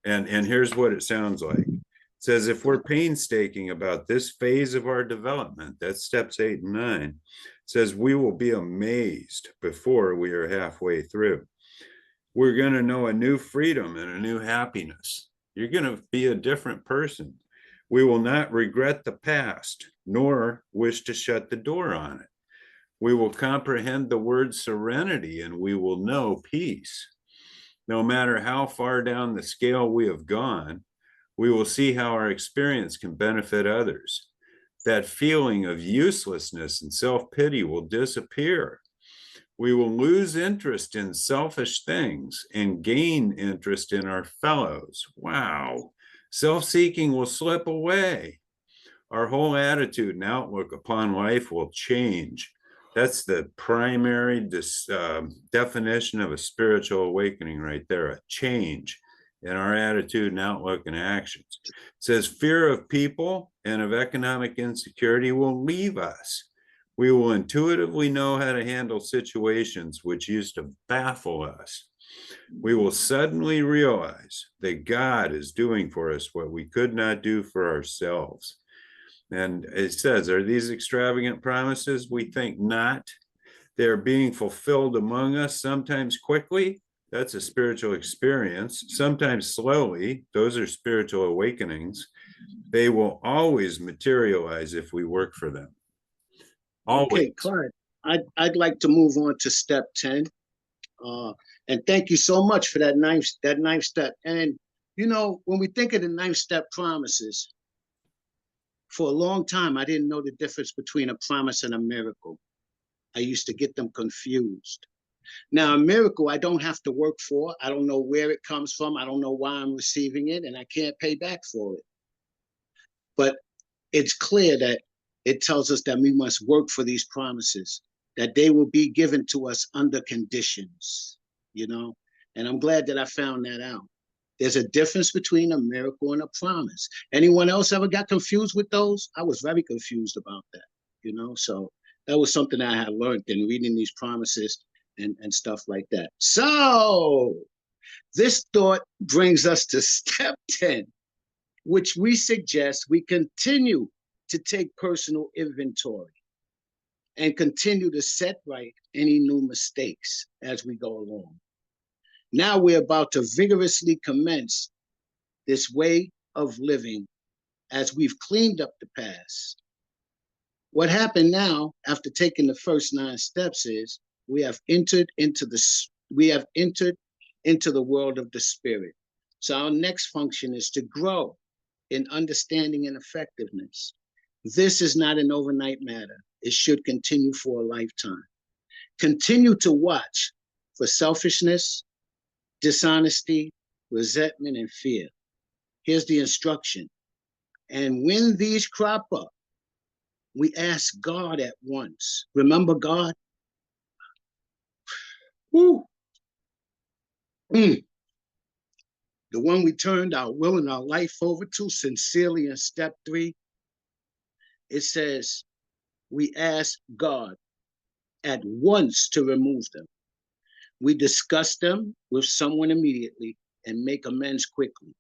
And here's what it sounds like. It says, if we're painstaking about this phase of our development, that's steps 8 and 9, says we will be amazed before we are halfway through. We're going to know a new freedom and a new happiness. You're going to be a different person. We will not regret the past, nor wish to shut the door on it. We will comprehend the word serenity and we will know peace. No matter how far down the scale we have gone, we will see how our experience can benefit others. That feeling of uselessness and self-pity will disappear. We will lose interest in selfish things and gain interest in our fellows. Wow. Self-seeking will slip away. Our whole attitude and outlook upon life will change. That's the primary definition of a spiritual awakening right there, a change in our attitude and outlook and actions. It says fear of people and of economic insecurity will leave us. We will intuitively know how to handle situations which used to baffle us. We will suddenly realize that God is doing for us what we could not do for ourselves. And it says, are these extravagant promises? We think not. They're being fulfilled among us, sometimes quickly. That's a spiritual experience. Sometimes slowly. Those are spiritual awakenings. They will always materialize if we work for them. Always. Okay, Clyde, I'd like to move on to step 10. And thank you so much for that ninth step. And, you know, when we think of the 9th step promises, for a long time, I didn't know the difference between a promise and a miracle. I used to get them confused. Now, a miracle I don't have to work for. I don't know where it comes from. I don't know why I'm receiving it, and I can't pay back for it. But it's clear that it tells us that we must work for these promises, that they will be given to us under conditions, you know? And I'm glad that I found that out. There's a difference between a miracle and a promise. Anyone else ever got confused with those? I was very confused about that, you know? So that was something I had learned in reading these promises and stuff like that. So this thought brings us to step 10, which we suggest we continue to take personal inventory and continue to set right any new mistakes as we go along. Now we're about to vigorously commence this way of living as we've cleaned up the past. What happened now after taking the first 9 steps is we have entered into the world of the spirit. So our next function is to grow in understanding and effectiveness. This is not an overnight matter. It should continue for a lifetime. Continue to watch for selfishness, dishonesty, resentment, and fear. Here's the instruction. And when these crop up, we ask God at once. Remember God? Woo. The one we turned our will and our life over to sincerely in step 3. It says, we ask God at once to remove them. We discuss them with someone immediately and make amends quickly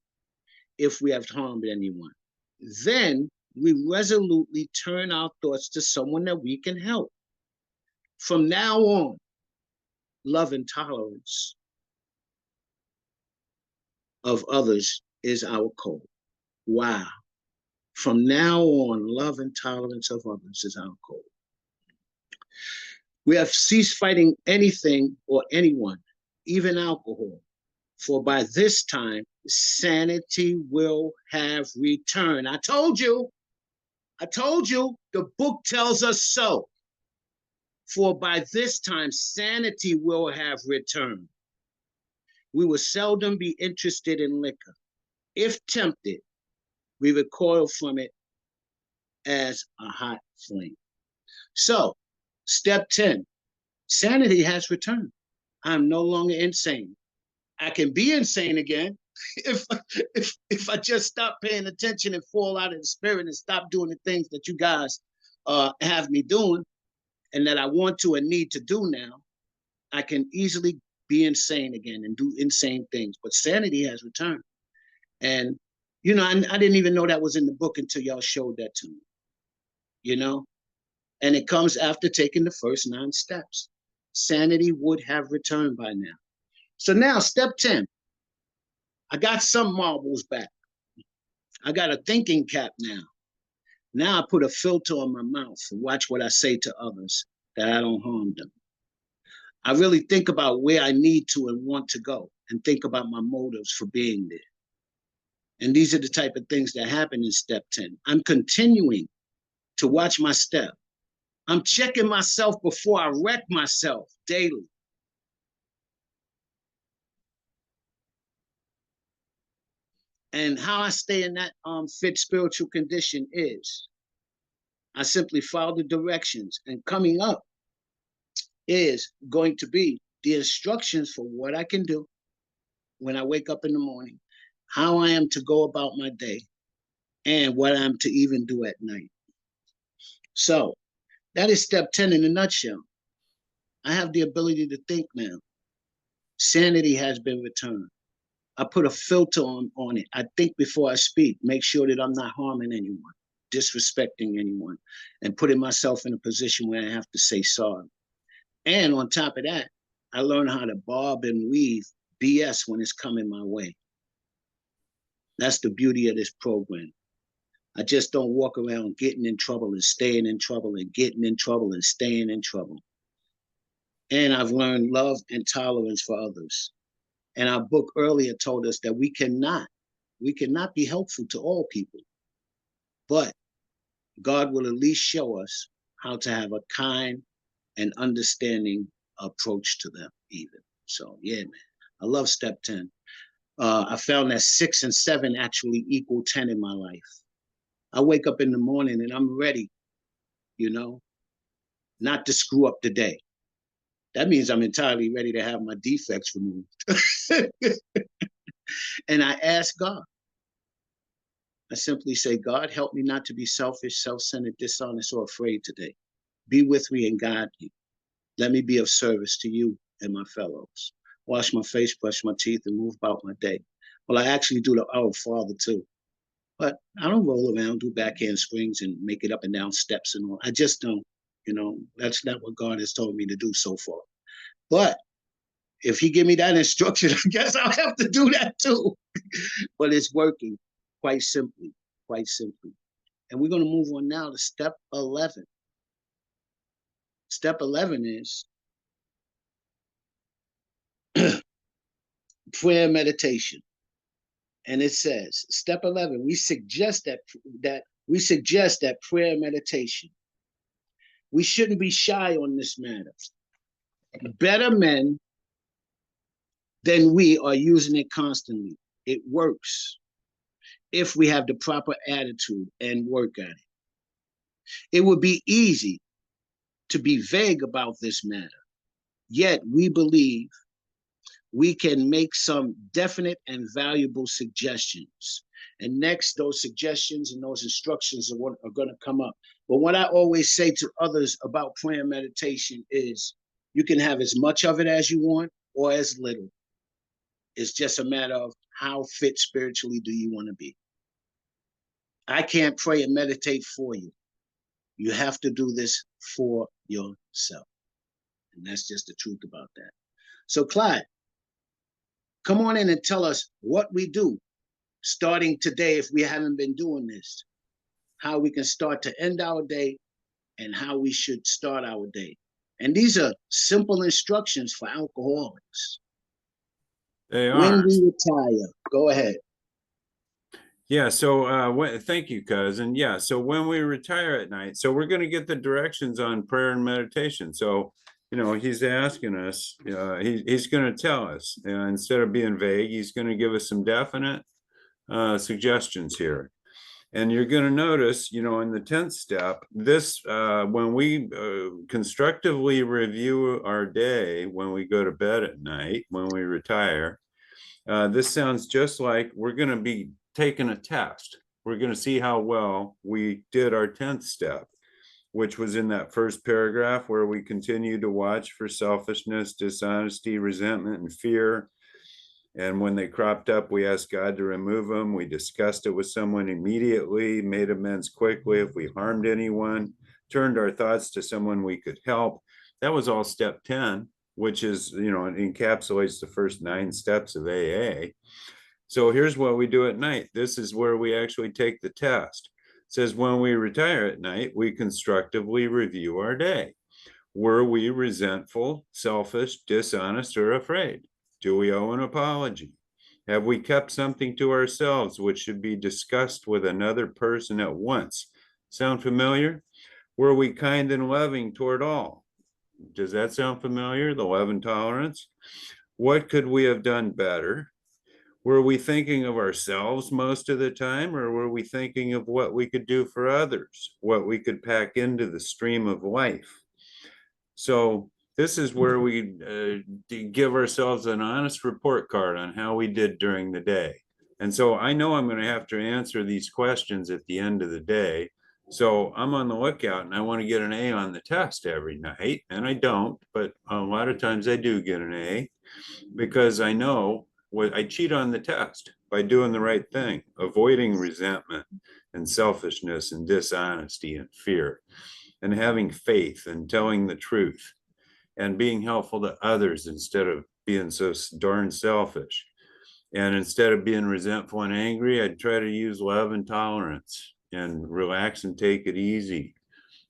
if we have harmed anyone. Then we resolutely turn our thoughts to someone that we can help. From now on, love and tolerance of others is our code. Wow. From now on, love and tolerance of others is our code. We have ceased fighting anything or anyone, even alcohol, for by this time, sanity will have returned. I told you, the book tells us so. For by this time, sanity will have returned. We will seldom be interested in liquor. If tempted, we recoil from it as a hot flame. So, step 10, sanity has returned. I'm no longer insane. I can be insane again if I just stop paying attention and fall out of the spirit and stop doing the things that you guys have me doing and that I want to and need to do now. I can easily be insane again and do insane things, but sanity has returned. And, you know, I didn't even know that was in the book until y'all showed that to me, you know? And it comes after taking the first 9 steps. Sanity would have returned by now. So now, step 10, I got some marbles back. I got a thinking cap now. Now I put a filter on my mouth and watch what I say to others, that I don't harm them. I really think about where I need to and want to go and think about my motives for being there. And these are the type of things that happen in step 10. I'm continuing to watch my step. I'm checking myself before I wreck myself daily. And how I stay in that fit spiritual condition is I simply follow the directions, and coming up is going to be the instructions for what I can do when I wake up in the morning, how I am to go about my day, and what I'm to even do at night. So that is step 10 in a nutshell. I have the ability to think now. Sanity has been returned. I put a filter on it. I think before I speak, make sure that I'm not harming anyone, disrespecting anyone, and putting myself in a position where I have to say sorry. And on top of that, I learn how to bob and weave BS when it's coming my way. That's the beauty of this program. I just don't walk around getting in trouble and staying in trouble and getting in trouble and staying in trouble. And I've learned love and tolerance for others. And our book earlier told us that we cannot be helpful to all people, but God will at least show us how to have a kind and understanding approach to them even. So yeah, man, I love step 10. I found that 6 and 7 actually equal 10 in my life. I wake up in the morning and I'm ready, you know, not to screw up the day. That means I'm entirely ready to have my defects removed. And I ask God. I simply say, God, help me not to be selfish, self-centered, dishonest, or afraid today. Be with me and guide me. Let me be of service to you and my fellows. Wash my face, brush my teeth, and move about my day. Well, I actually do the Our Father too. But I don't roll around, do backhand springs, and make it up and down steps and all. I just don't. You know, that's not what God has told me to do so far. But if he give me that instruction, I guess I'll have to do that too. But it's working quite simply, quite simply. And we're going to move on now to step 11. Step 11 is prayer meditation. And it says, step 11, we suggest that prayer meditation. We shouldn't be shy on this matter. Better men than we are using it constantly. It works if we have the proper attitude and work at it. It would be easy to be vague about this matter, yet we believe we can make some definite and valuable suggestions. And next, those suggestions and those instructions are going to come up. But what I always say to others about prayer and meditation is you can have as much of it as you want or as little. It's just a matter of how fit spiritually do you want to be. I can't pray and meditate for you. You have to do this for yourself. And that's just the truth about that. So Clyde, come on in and tell us what we do starting today if we haven't been doing this, how we can start to end our day and how we should start our day. And these are simple instructions for alcoholics. They are. When we retire, go ahead. Yeah, so thank you, Cousin. Yeah, so when we retire at night, so we're going to get the directions on prayer and meditation. So, he's asking us, he's going to tell us, instead of being vague, he's going to give us some definite suggestions here. And you're going to notice, in the 10th step, this, when we constructively review our day, when we go to bed at night, when we retire, this sounds just like we're going to be taking a test. We're going to see how well we did our 10th step, which was in that first paragraph where we continue to watch for selfishness, dishonesty, resentment, and fear. And when they cropped up, we asked God to remove them. We discussed it with someone immediately, made amends quickly if we harmed anyone, turned our thoughts to someone we could help. That was all step 10, which is, it encapsulates the first 9 steps of AA. So here's what we do at night. This is where we actually take the test. It says, when we retire at night, we constructively review our day. Were we resentful, selfish, dishonest, or afraid? Do we owe an apology? Have we kept something to ourselves which should be discussed with another person at once? Sound familiar? Were we kind and loving toward all? Does that sound familiar? The love and tolerance? What could we have done better? Were we thinking of ourselves most of the time, or were we thinking of what we could do for others, what we could pack into the stream of life? So this is where we give ourselves an honest report card on how we did during the day. And so I know I'm going to have to answer these questions at the end of the day. So I'm on the lookout and I want to get an A on the test every night. And I don't, but a lot of times I do get an A because I know I cheat on the test by doing the right thing, avoiding resentment and selfishness and dishonesty and fear, and having faith and telling the truth and being helpful to others instead of being so darn selfish. And instead of being resentful and angry, I'd try to use love and tolerance and relax and take it easy,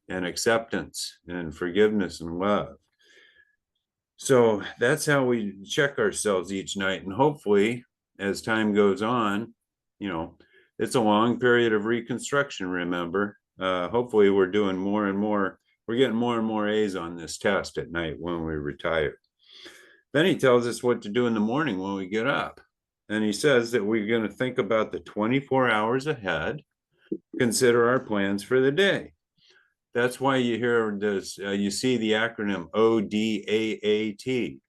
and acceptance and forgiveness and love. So that's how we check ourselves each night. And hopefully, as time goes on, it's a long period of reconstruction, remember. Hopefully we're doing more and more. We're getting more and more A's on this test at night when we retire. Then he tells us what to do in the morning when we get up. And he says that we're going to think about the 24 hours ahead, consider our plans for the day. That's why you hear this, you see the acronym ODAAT,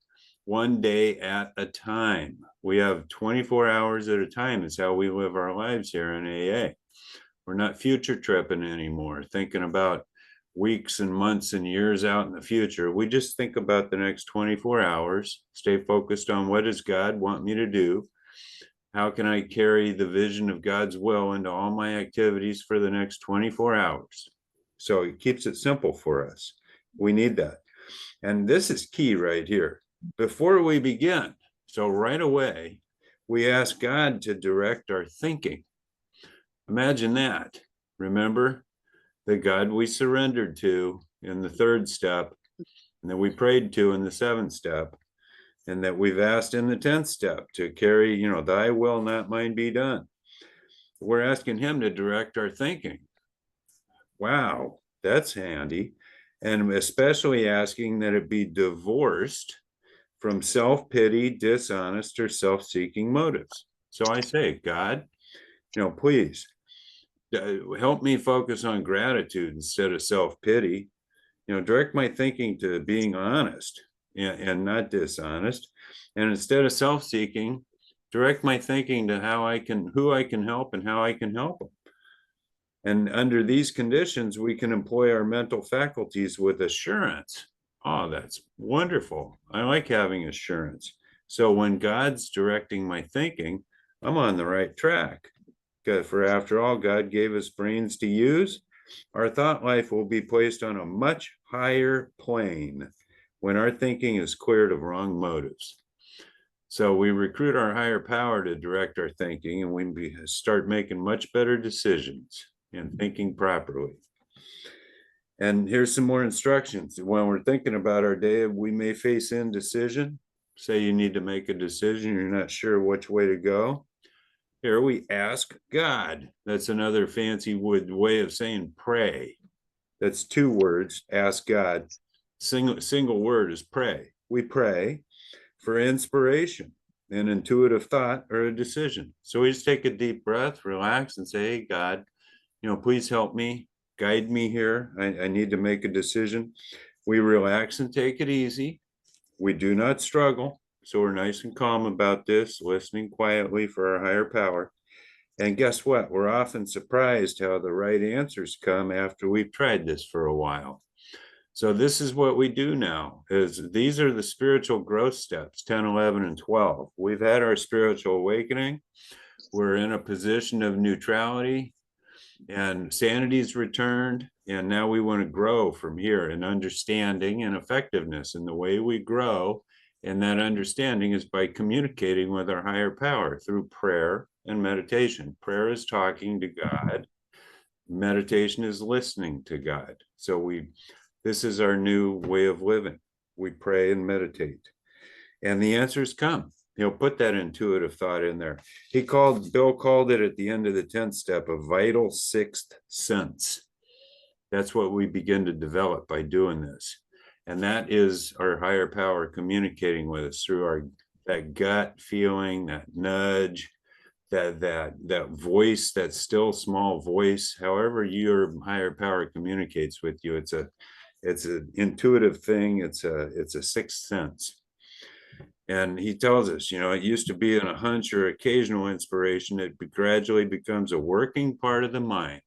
1 day at a time. We have 24 hours at a time is how we live our lives here in AA. We're not future tripping anymore, thinking about weeks and months and years out in the future. We just think about the next 24 hours, stay focused on what does God want me to do? How can I carry the vision of God's will into all my activities for the next 24 hours? So it keeps it simple for us. We need that. And this is key right here. Before we begin, so right away, we ask God to direct our thinking. Imagine that. Remember the God we surrendered to in the 3rd step, and that we prayed to in the 7th step, and that we've asked in the 10th step to carry, thy will, not mine, be done. We're asking him to direct our thinking. Wow, that's handy. And especially asking that it be divorced from self-pity, dishonest, or self-seeking motives. So I say, God, please help me focus on gratitude instead of self-pity. Direct my thinking to being honest and not dishonest. And instead of self-seeking, Direct my thinking to who I can help and how I can help them. And under these conditions, we can employ our mental faculties with assurance. Oh, that's wonderful. I like having assurance. So when God's directing my thinking, I'm on the right track. Because for after all, God gave us brains to use. Our thought life will be placed on a much higher plane when our thinking is cleared of wrong motives. So we recruit our higher power to direct our thinking, and we start making much better decisions and thinking properly. And here's some more instructions. When we're thinking about our day, we may face indecision. Say you need to make a decision, you're not sure which way to go. Here we ask God. That's another fancy way of saying pray. That's 2 words, ask God. Single word is pray. We pray for inspiration, an intuitive thought, or a decision. So we just take a deep breath, relax, and say, hey, God, please help me, guide me here. I need to make a decision. We relax and take it easy. We do not struggle. So we're nice and calm about this, listening quietly for our higher power. And guess what? We're often surprised how the right answers come after we've tried this for a while. So this is what we do now, is these are the spiritual growth steps, 10, 11, and 12. We've had our spiritual awakening. We're in a position of neutrality and sanity's returned. And now we want to grow from here in understanding and effectiveness. And the way we grow in that understanding is by communicating with our higher power through prayer and meditation. Prayer is talking to God. Meditation is listening to God. So this is our new way of living. We pray and meditate, and the answers come. Put that intuitive thought in there. Bill called it at the end of the 10th step, a vital 6th sense. That's what we begin to develop by doing this. And that is our higher power communicating with us through that gut feeling, that nudge, that voice, that still small voice. However your higher power communicates with you, it's an intuitive thing. It's a sixth sense. And he tells us, it used to be in a hunch or occasional inspiration. It gradually becomes a working part of the mind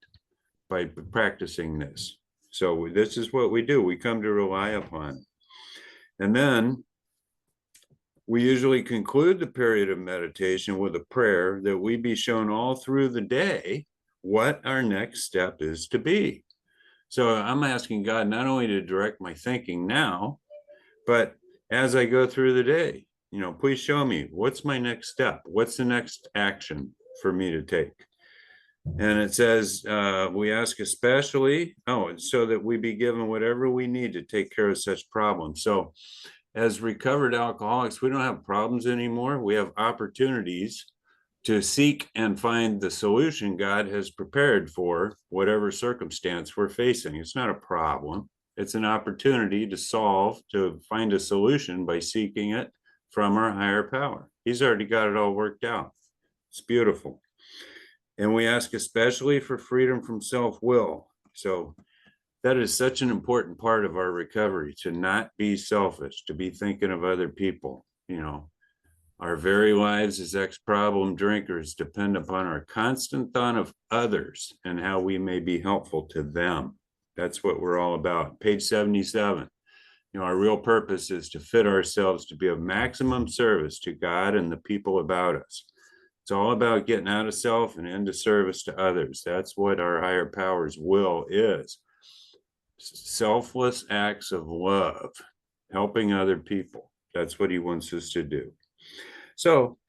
by practicing this. So this is what we do. We come to rely upon it. And then we usually conclude the period of meditation with a prayer that we be shown all through the day what our next step is to be. So I'm asking God not only to direct my thinking now, but as I go through the day, please show me what's my next step. What's the next action for me to take? And it says, we ask especially, so that we be given whatever we need to take care of such problems. So as recovered alcoholics, we don't have problems anymore. We have opportunities to seek and find the solution God has prepared for whatever circumstance we're facing. It's not a problem. It's an opportunity to find a solution by seeking it from our higher power. He's already got it all worked out. It's beautiful. And we ask especially for freedom from self-will. So that is such an important part of our recovery, to not be selfish, to be thinking of other people. Our very lives as ex-problem drinkers depend upon our constant thought of others and how we may be helpful to them. That's what we're all about. Page 77. Our real purpose is to fit ourselves to be of maximum service to God and the people about us. It's all about getting out of self and into service to others. That's what our higher power's will is. Selfless acts of love, helping other people. That's what he wants us to do. So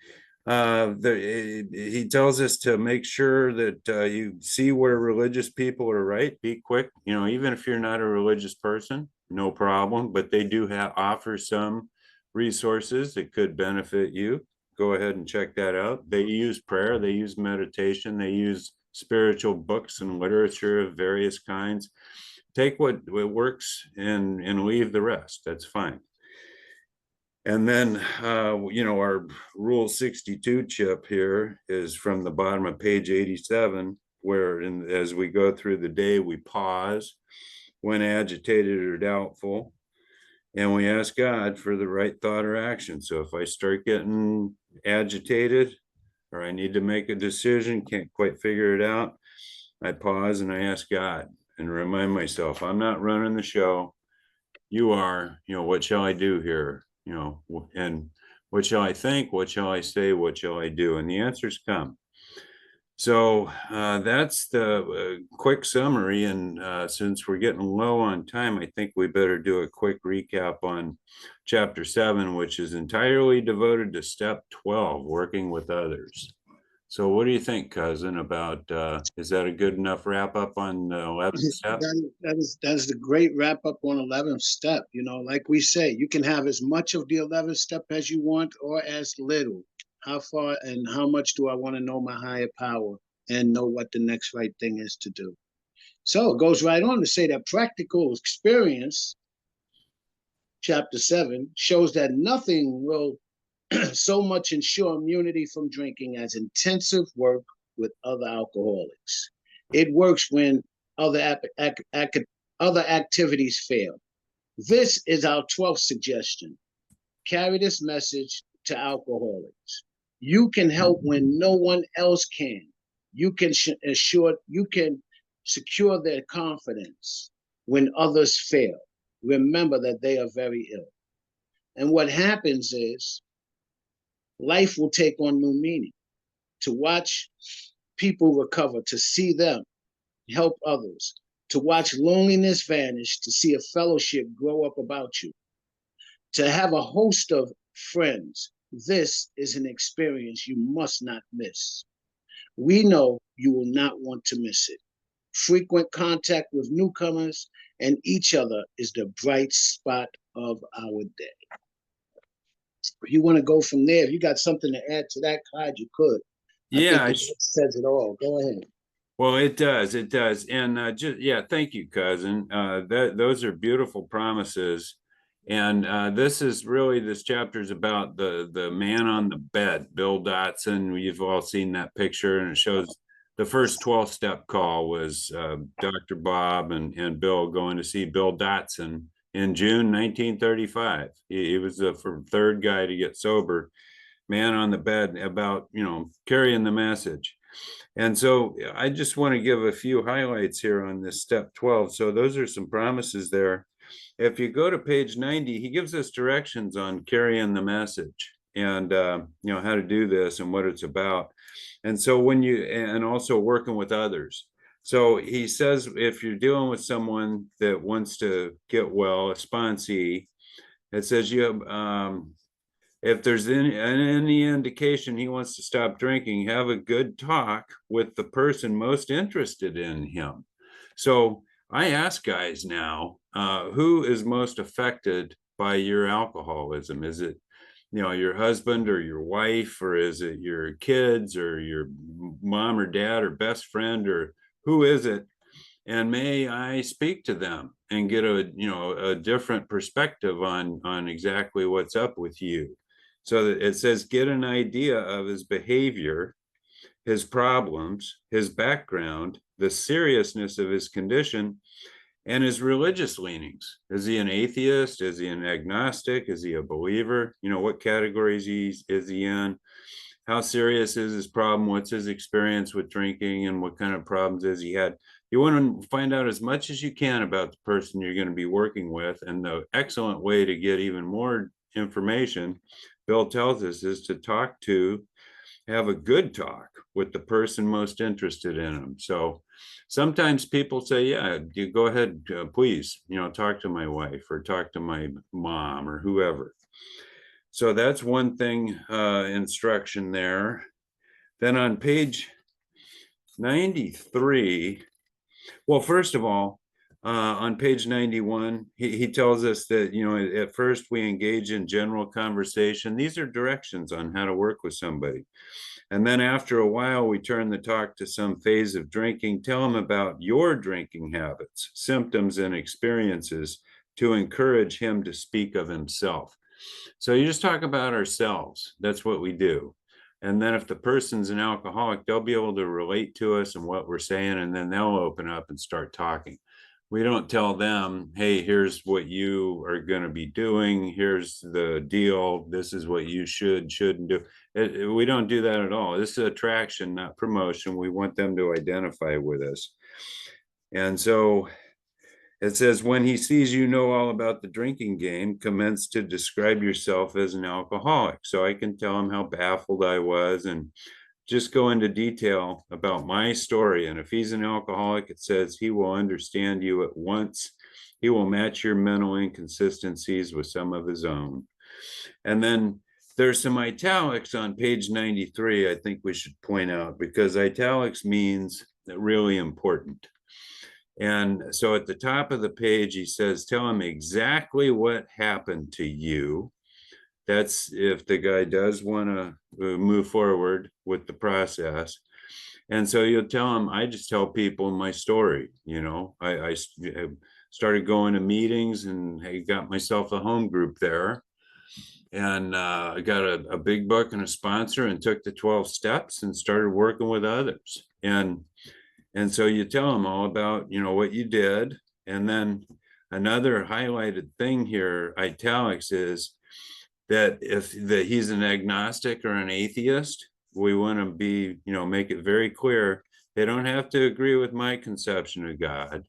he tells us to make sure that you see where religious people are right. Be quick, even if you're not a religious person, no problem, but they do offer some resources that could benefit you. Go ahead and check that out. They use prayer, they use meditation, they use spiritual books and literature of various kinds. Take what works and leave the rest. That's fine. And then, our Rule 62 chip here is from the bottom of page 87, where as we go through the day, we pause when agitated or doubtful. and we ask God for the right thought or action. So if I start getting agitated or I need to make a decision, can't quite figure it out, I pause and I ask God and remind myself, I'm not running the show. You are. What shall I do here? And what shall I think? What shall I say? What shall I do? And the answers come. So that's the quick summary. And since we're getting low on time, I think we better do a quick recap on chapter 7, which is entirely devoted to step 12, working with others. So what do you think, Cousin, about is that a good enough wrap up on the 11th step? That is the great wrap up on 11th step. Like we say, you can have as much of the 11th step as you want or as little. How far and how much do I want to know my higher power and know what the next right thing is to do? So it goes right on to say that practical experience, chapter 7, shows that nothing will so much ensure immunity from drinking as intensive work with other alcoholics. It works when other activities fail. This is our 12th suggestion. Carry this message to alcoholics. You can help when no one else can. You can secure their confidence when others fail. Remember that they are very ill. And what happens is life will take on new meaning. To watch people recover, to see them help others, to watch loneliness vanish, to see a fellowship grow up about you, to have a host of friends. This is an experience you must not miss. We know you will not want to miss it. Frequent contact with newcomers and each other is the bright spot of our day. If you want to go from there, if you got something to add to that, Clyde, you could. Yeah, I think it says it all. Go ahead. Well, it does. And thank you, Cousin. Those are beautiful promises. And this chapter is about the man on the bed, Bill Dotson. We've all seen that picture, and it shows the first 12 step call was Dr. Bob and Bill going to see Bill Dotson in June 1935. He was the third guy to get sober, man on the bed, about carrying the message. And so I just want to give a few highlights here on this step 12. So those are some promises there. If you go to page 90, he gives us directions on carrying the message and how to do this and what it's about. And so and also working with others. So he says, if you're dealing with someone that wants to get well, a sponsee, it says if there's any indication he wants to stop drinking, have a good talk with the person most interested in him. So I ask guys now, who is most affected by your alcoholism? Is it, your husband or your wife, or is it your kids or your mom or dad or best friend, or who is it? And may I speak to them and get a different perspective on exactly what's up with you. So that it says, get an idea of his behavior, his problems, his background, the seriousness of his condition, and his religious leanings. Is he an atheist? Is he an agnostic? Is he a believer? What categories is he in? How serious is his problem? What's his experience with drinking, and what kind of problems has he had? You want to find out as much as you can about the person you're going to be working with. And the excellent way to get even more information, Bill tells us, is to have a good talk with the person most interested in them. So sometimes people say, yeah, you go ahead, please, talk to my wife or talk to my mom or whoever. So that's one thing, instruction there. Then on page 93, well, first of all, on page 91, he tells us that, at first we engage in general conversation. These are directions on how to work with somebody. And then after a while, we turn the talk to some phase of drinking. Tell them about your drinking habits, symptoms, and experiences to encourage him to speak of himself. So you just talk about ourselves. That's what we do. And then if the person's an alcoholic, they'll be able to relate to us and what we're saying, and then they'll open up and start talking. we don't tell them, hey, here's what you are going to be doing. Here's the deal. This is what you shouldn't do. We don't do that at all. This is attraction, not promotion. We want them to identify with us. And so it says, when he sees you know all about the drinking game, commence to describe yourself as an alcoholic. So I can tell him how baffled I was and just go into detail about my story. And if he's an alcoholic, it says he will understand you at once. He will match your mental inconsistencies with some of his own. And then there's some italics on page 93, I think we should point out, because italics means really important. And so at the top of the page, he says, tell him exactly what happened to you. That's if the guy does want to move forward with the process. And so you'll tell him, I just tell people my story. You know, I started going to meetings and I got myself a home group there. And I got a big book and a sponsor and took the 12 steps and started working with others. And so you tell them all about, you know, what you did. And then another highlighted thing here, italics, is that if he's an agnostic or an atheist, we want to be, you know, make it very clear they don't have to agree with my conception of God,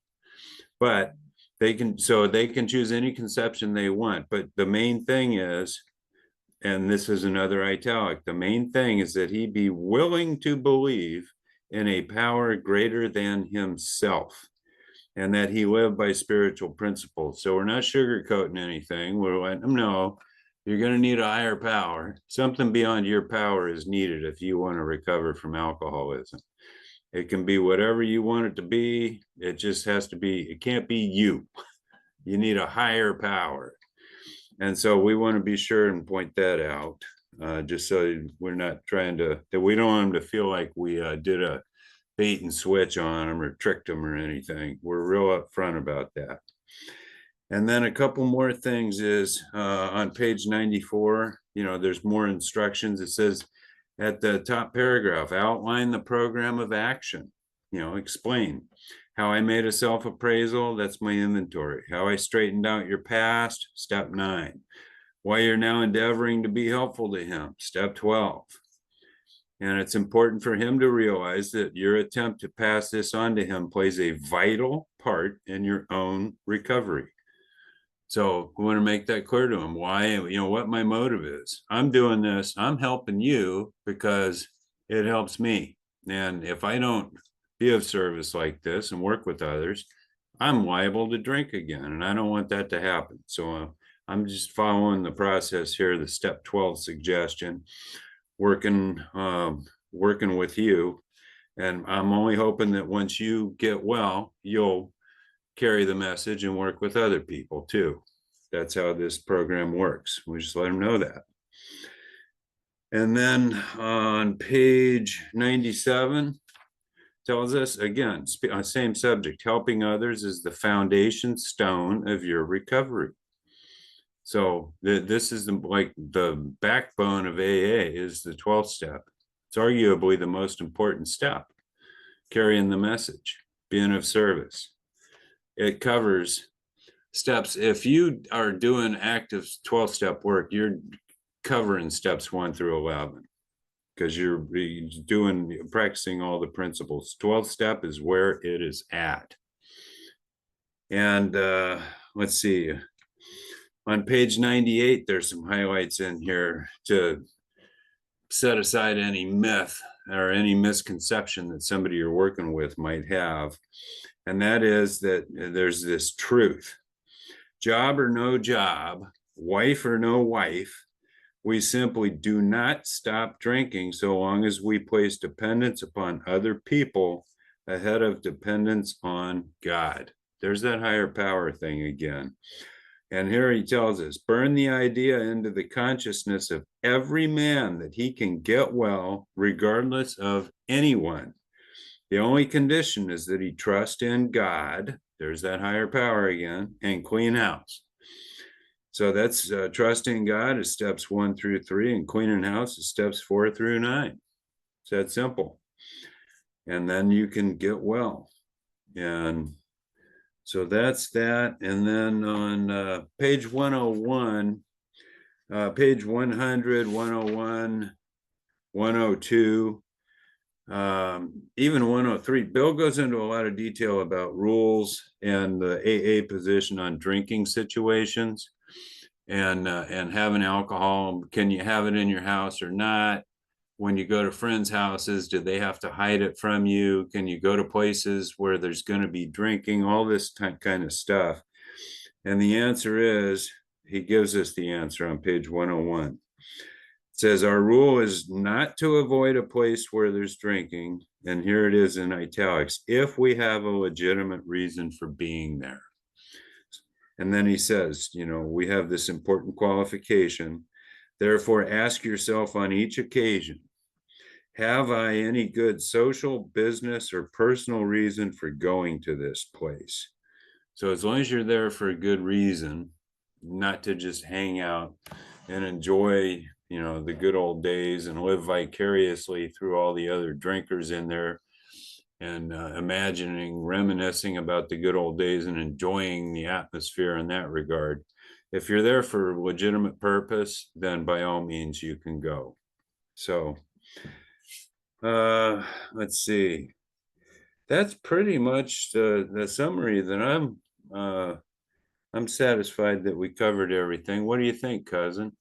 but they can choose any conception they want. But the main thing is, and this is another italic, the main thing is that he be willing to believe in a power greater than himself, and that he lived by spiritual principles. So we're not sugarcoating anything. We're letting him know you're going to need a higher power. Something beyond your power is needed if you want to recover from alcoholism. It can be whatever you want it to be. It just has to be, it can't be you. You need a higher power. And so we want to be sure and point that out, just so we're not trying to, that we don't want them to feel like we did a bait and switch on them or tricked them or anything. We're real upfront about that. And then a couple more things is on page 94, you know, there's more instructions. It says at the top paragraph, outline the program of action, you know, explain how I made a self-appraisal. That's my inventory. How I straightened out your past, step 9. Why you're now endeavoring to be helpful to him, step 12. And it's important for him to realize that your attempt to pass this on to him plays a vital part in your own recovery. So we want to make that clear to him, why, you know, what my motive is. I'm doing this, I'm helping you because it helps me. And if I don't be of service like this and work with others, I'm liable to drink again. And I don't want that to happen. So I'm just following the process here, the step 12 suggestion, working with you. And I'm only hoping that once you get well, you'll carry the message and work with other people too. That's how this program works. We just let them know that. And then on page 97, tells us again, same subject, helping others is the foundation stone of your recovery. So this is like the backbone of AA is the 12th step. It's arguably the most important step, carrying the message, being of service. It covers steps. If you are doing active 12-step work, you're covering steps 1 through 11 because you're practicing all the principles. 12th step is where it is at. And let's see. On page 98, there's some highlights in here to set aside any myth or any misconception that somebody you're working with might have. And that is that there's this truth. Job or no job, wife or no wife, we simply do not stop drinking so long as we place dependence upon other people ahead of dependence on God. There's that higher power thing again. And here he tells us, burn the idea into the consciousness of every man that he can get well regardless of anyone. The only condition is that he trust in God, there's that higher power again, and clean house. So that's trusting God is steps 1 through 3, and cleaning house is steps 4 through 9. It's that simple. And then you can get well. And So that's that. And then on page 101, page 100, 101, 102, even 103, Bill goes into a lot of detail about rules and the AA position on drinking situations and having alcohol. Can you have it in your house or not? When you go to friends' houses, do they have to hide it from you? Can you go to places where there's going to be drinking? All this kind of stuff. And the answer is, he gives us the answer on page 101. It says, our rule is not to avoid a place where there's drinking. And here it is in italics, if we have a legitimate reason for being there. And then he says, we have this important qualification. Therefore, ask yourself on each occasion, have I any good social, business, or personal reason for going to this place? So as long as you're there for a good reason, not to just hang out and enjoy, the good old days and live vicariously through all the other drinkers in there and reminiscing about the good old days and enjoying the atmosphere in that regard. If you're there for a legitimate purpose, then by all means you can go. So let's see. That's pretty much the summary that I'm satisfied that we covered everything. What do you think, cousin?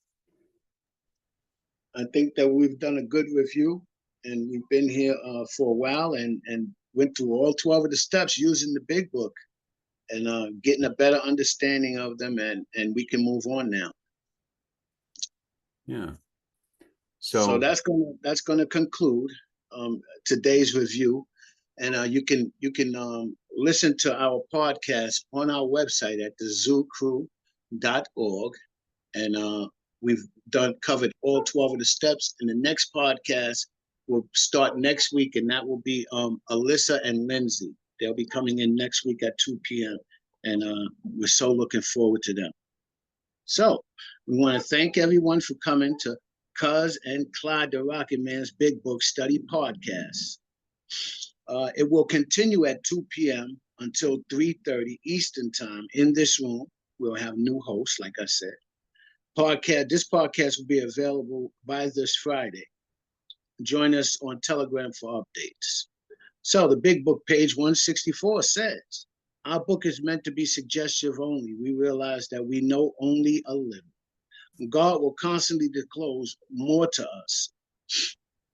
I think that we've done a good review, and we've been here for a while and went through all 12 of the steps using the big book and getting a better understanding of them, and we can move on now. Yeah. So that's gonna conclude today's review, and you can listen to our podcast on our website at thezooCrew.org, and we've covered all 12 of the steps. And the next podcast will start next week, and that will be Alyssa and Lindsay. They'll be coming in next week at 2 p.m. and we're so looking forward to them. So we want to thank everyone for coming to Cuz and Clyde the Rocketman's Big Book Study Podcast. It will continue at 2 p.m. until 3:30 Eastern Time in this room. We'll have new hosts, like I said. This podcast will be available by this Friday. Join us on Telegram for updates. So the Big Book, page 164 says, our book is meant to be suggestive only. We realize that we know only a little. God will constantly disclose more to us.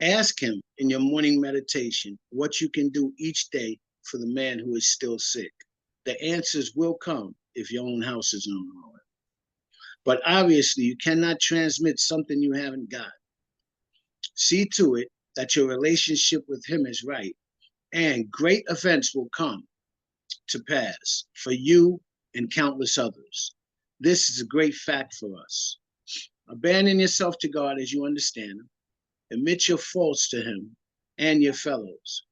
Ask him in your morning meditation what you can do each day for the man who is still sick. The answers will come if your own house is on fire. But obviously, you cannot transmit something you haven't got. See to it that your relationship with him is right, and great events will come to pass for you and countless others. This is a great fact for us. Abandon yourself to God as you understand him. Admit your faults to him and your fellows.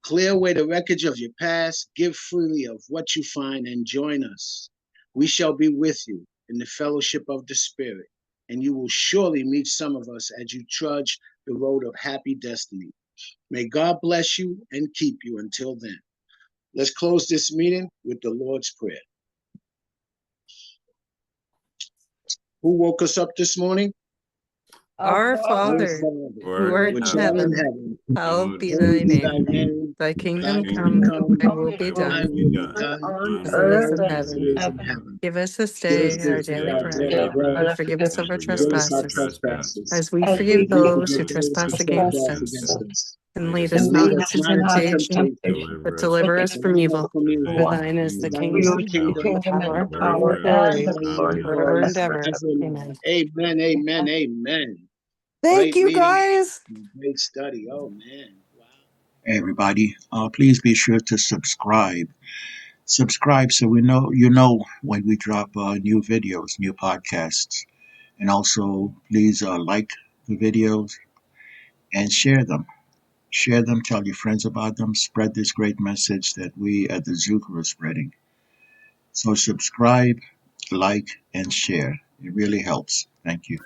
Clear away the wreckage of your past. Give freely of what you find and join us. We shall be with you in the fellowship of the Spirit, and you will surely meet some of us as you trudge the road of happy destiny. May God bless you and keep you until then. Let's close this meeting with the Lord's Prayer. Who woke us up this morning? Our Father, Father, who art in which art in heaven, heaven, hallowed be holy thy be thy name. name. Thy Thy kingdom kingdom come, come, thy will be thy done, will be done on as on it is earth in earth as as it heaven. is in heaven. heaven. Give us this Give us day our this day daily our bread, daily bread. and forgive us of our Forgive us our trespasses, trespasses, as we As forgive we as we forgive those who forgive those those who trespass who against trespass us. against us. And lead And us lead not us into not into temptation, temptation, but deliver us but from deliver us evil. from For evil. thine is For the thine is the kingdom, the kingdom, kingdom and power, the the and the power power, and glory, the and the glory forever glory and ever. forever and Amen. ever. Amen, amen, amen. Thank Great you, meeting, guys. great study. Oh, man. Wow. Hey, everybody, please be sure to subscribe. Subscribe so you know when we drop new videos, new podcasts. And also, please like the videos and share them. Share them, tell your friends about them, spread this great message that we at the Zucker are spreading. So subscribe, like, and share. It really helps. Thank you.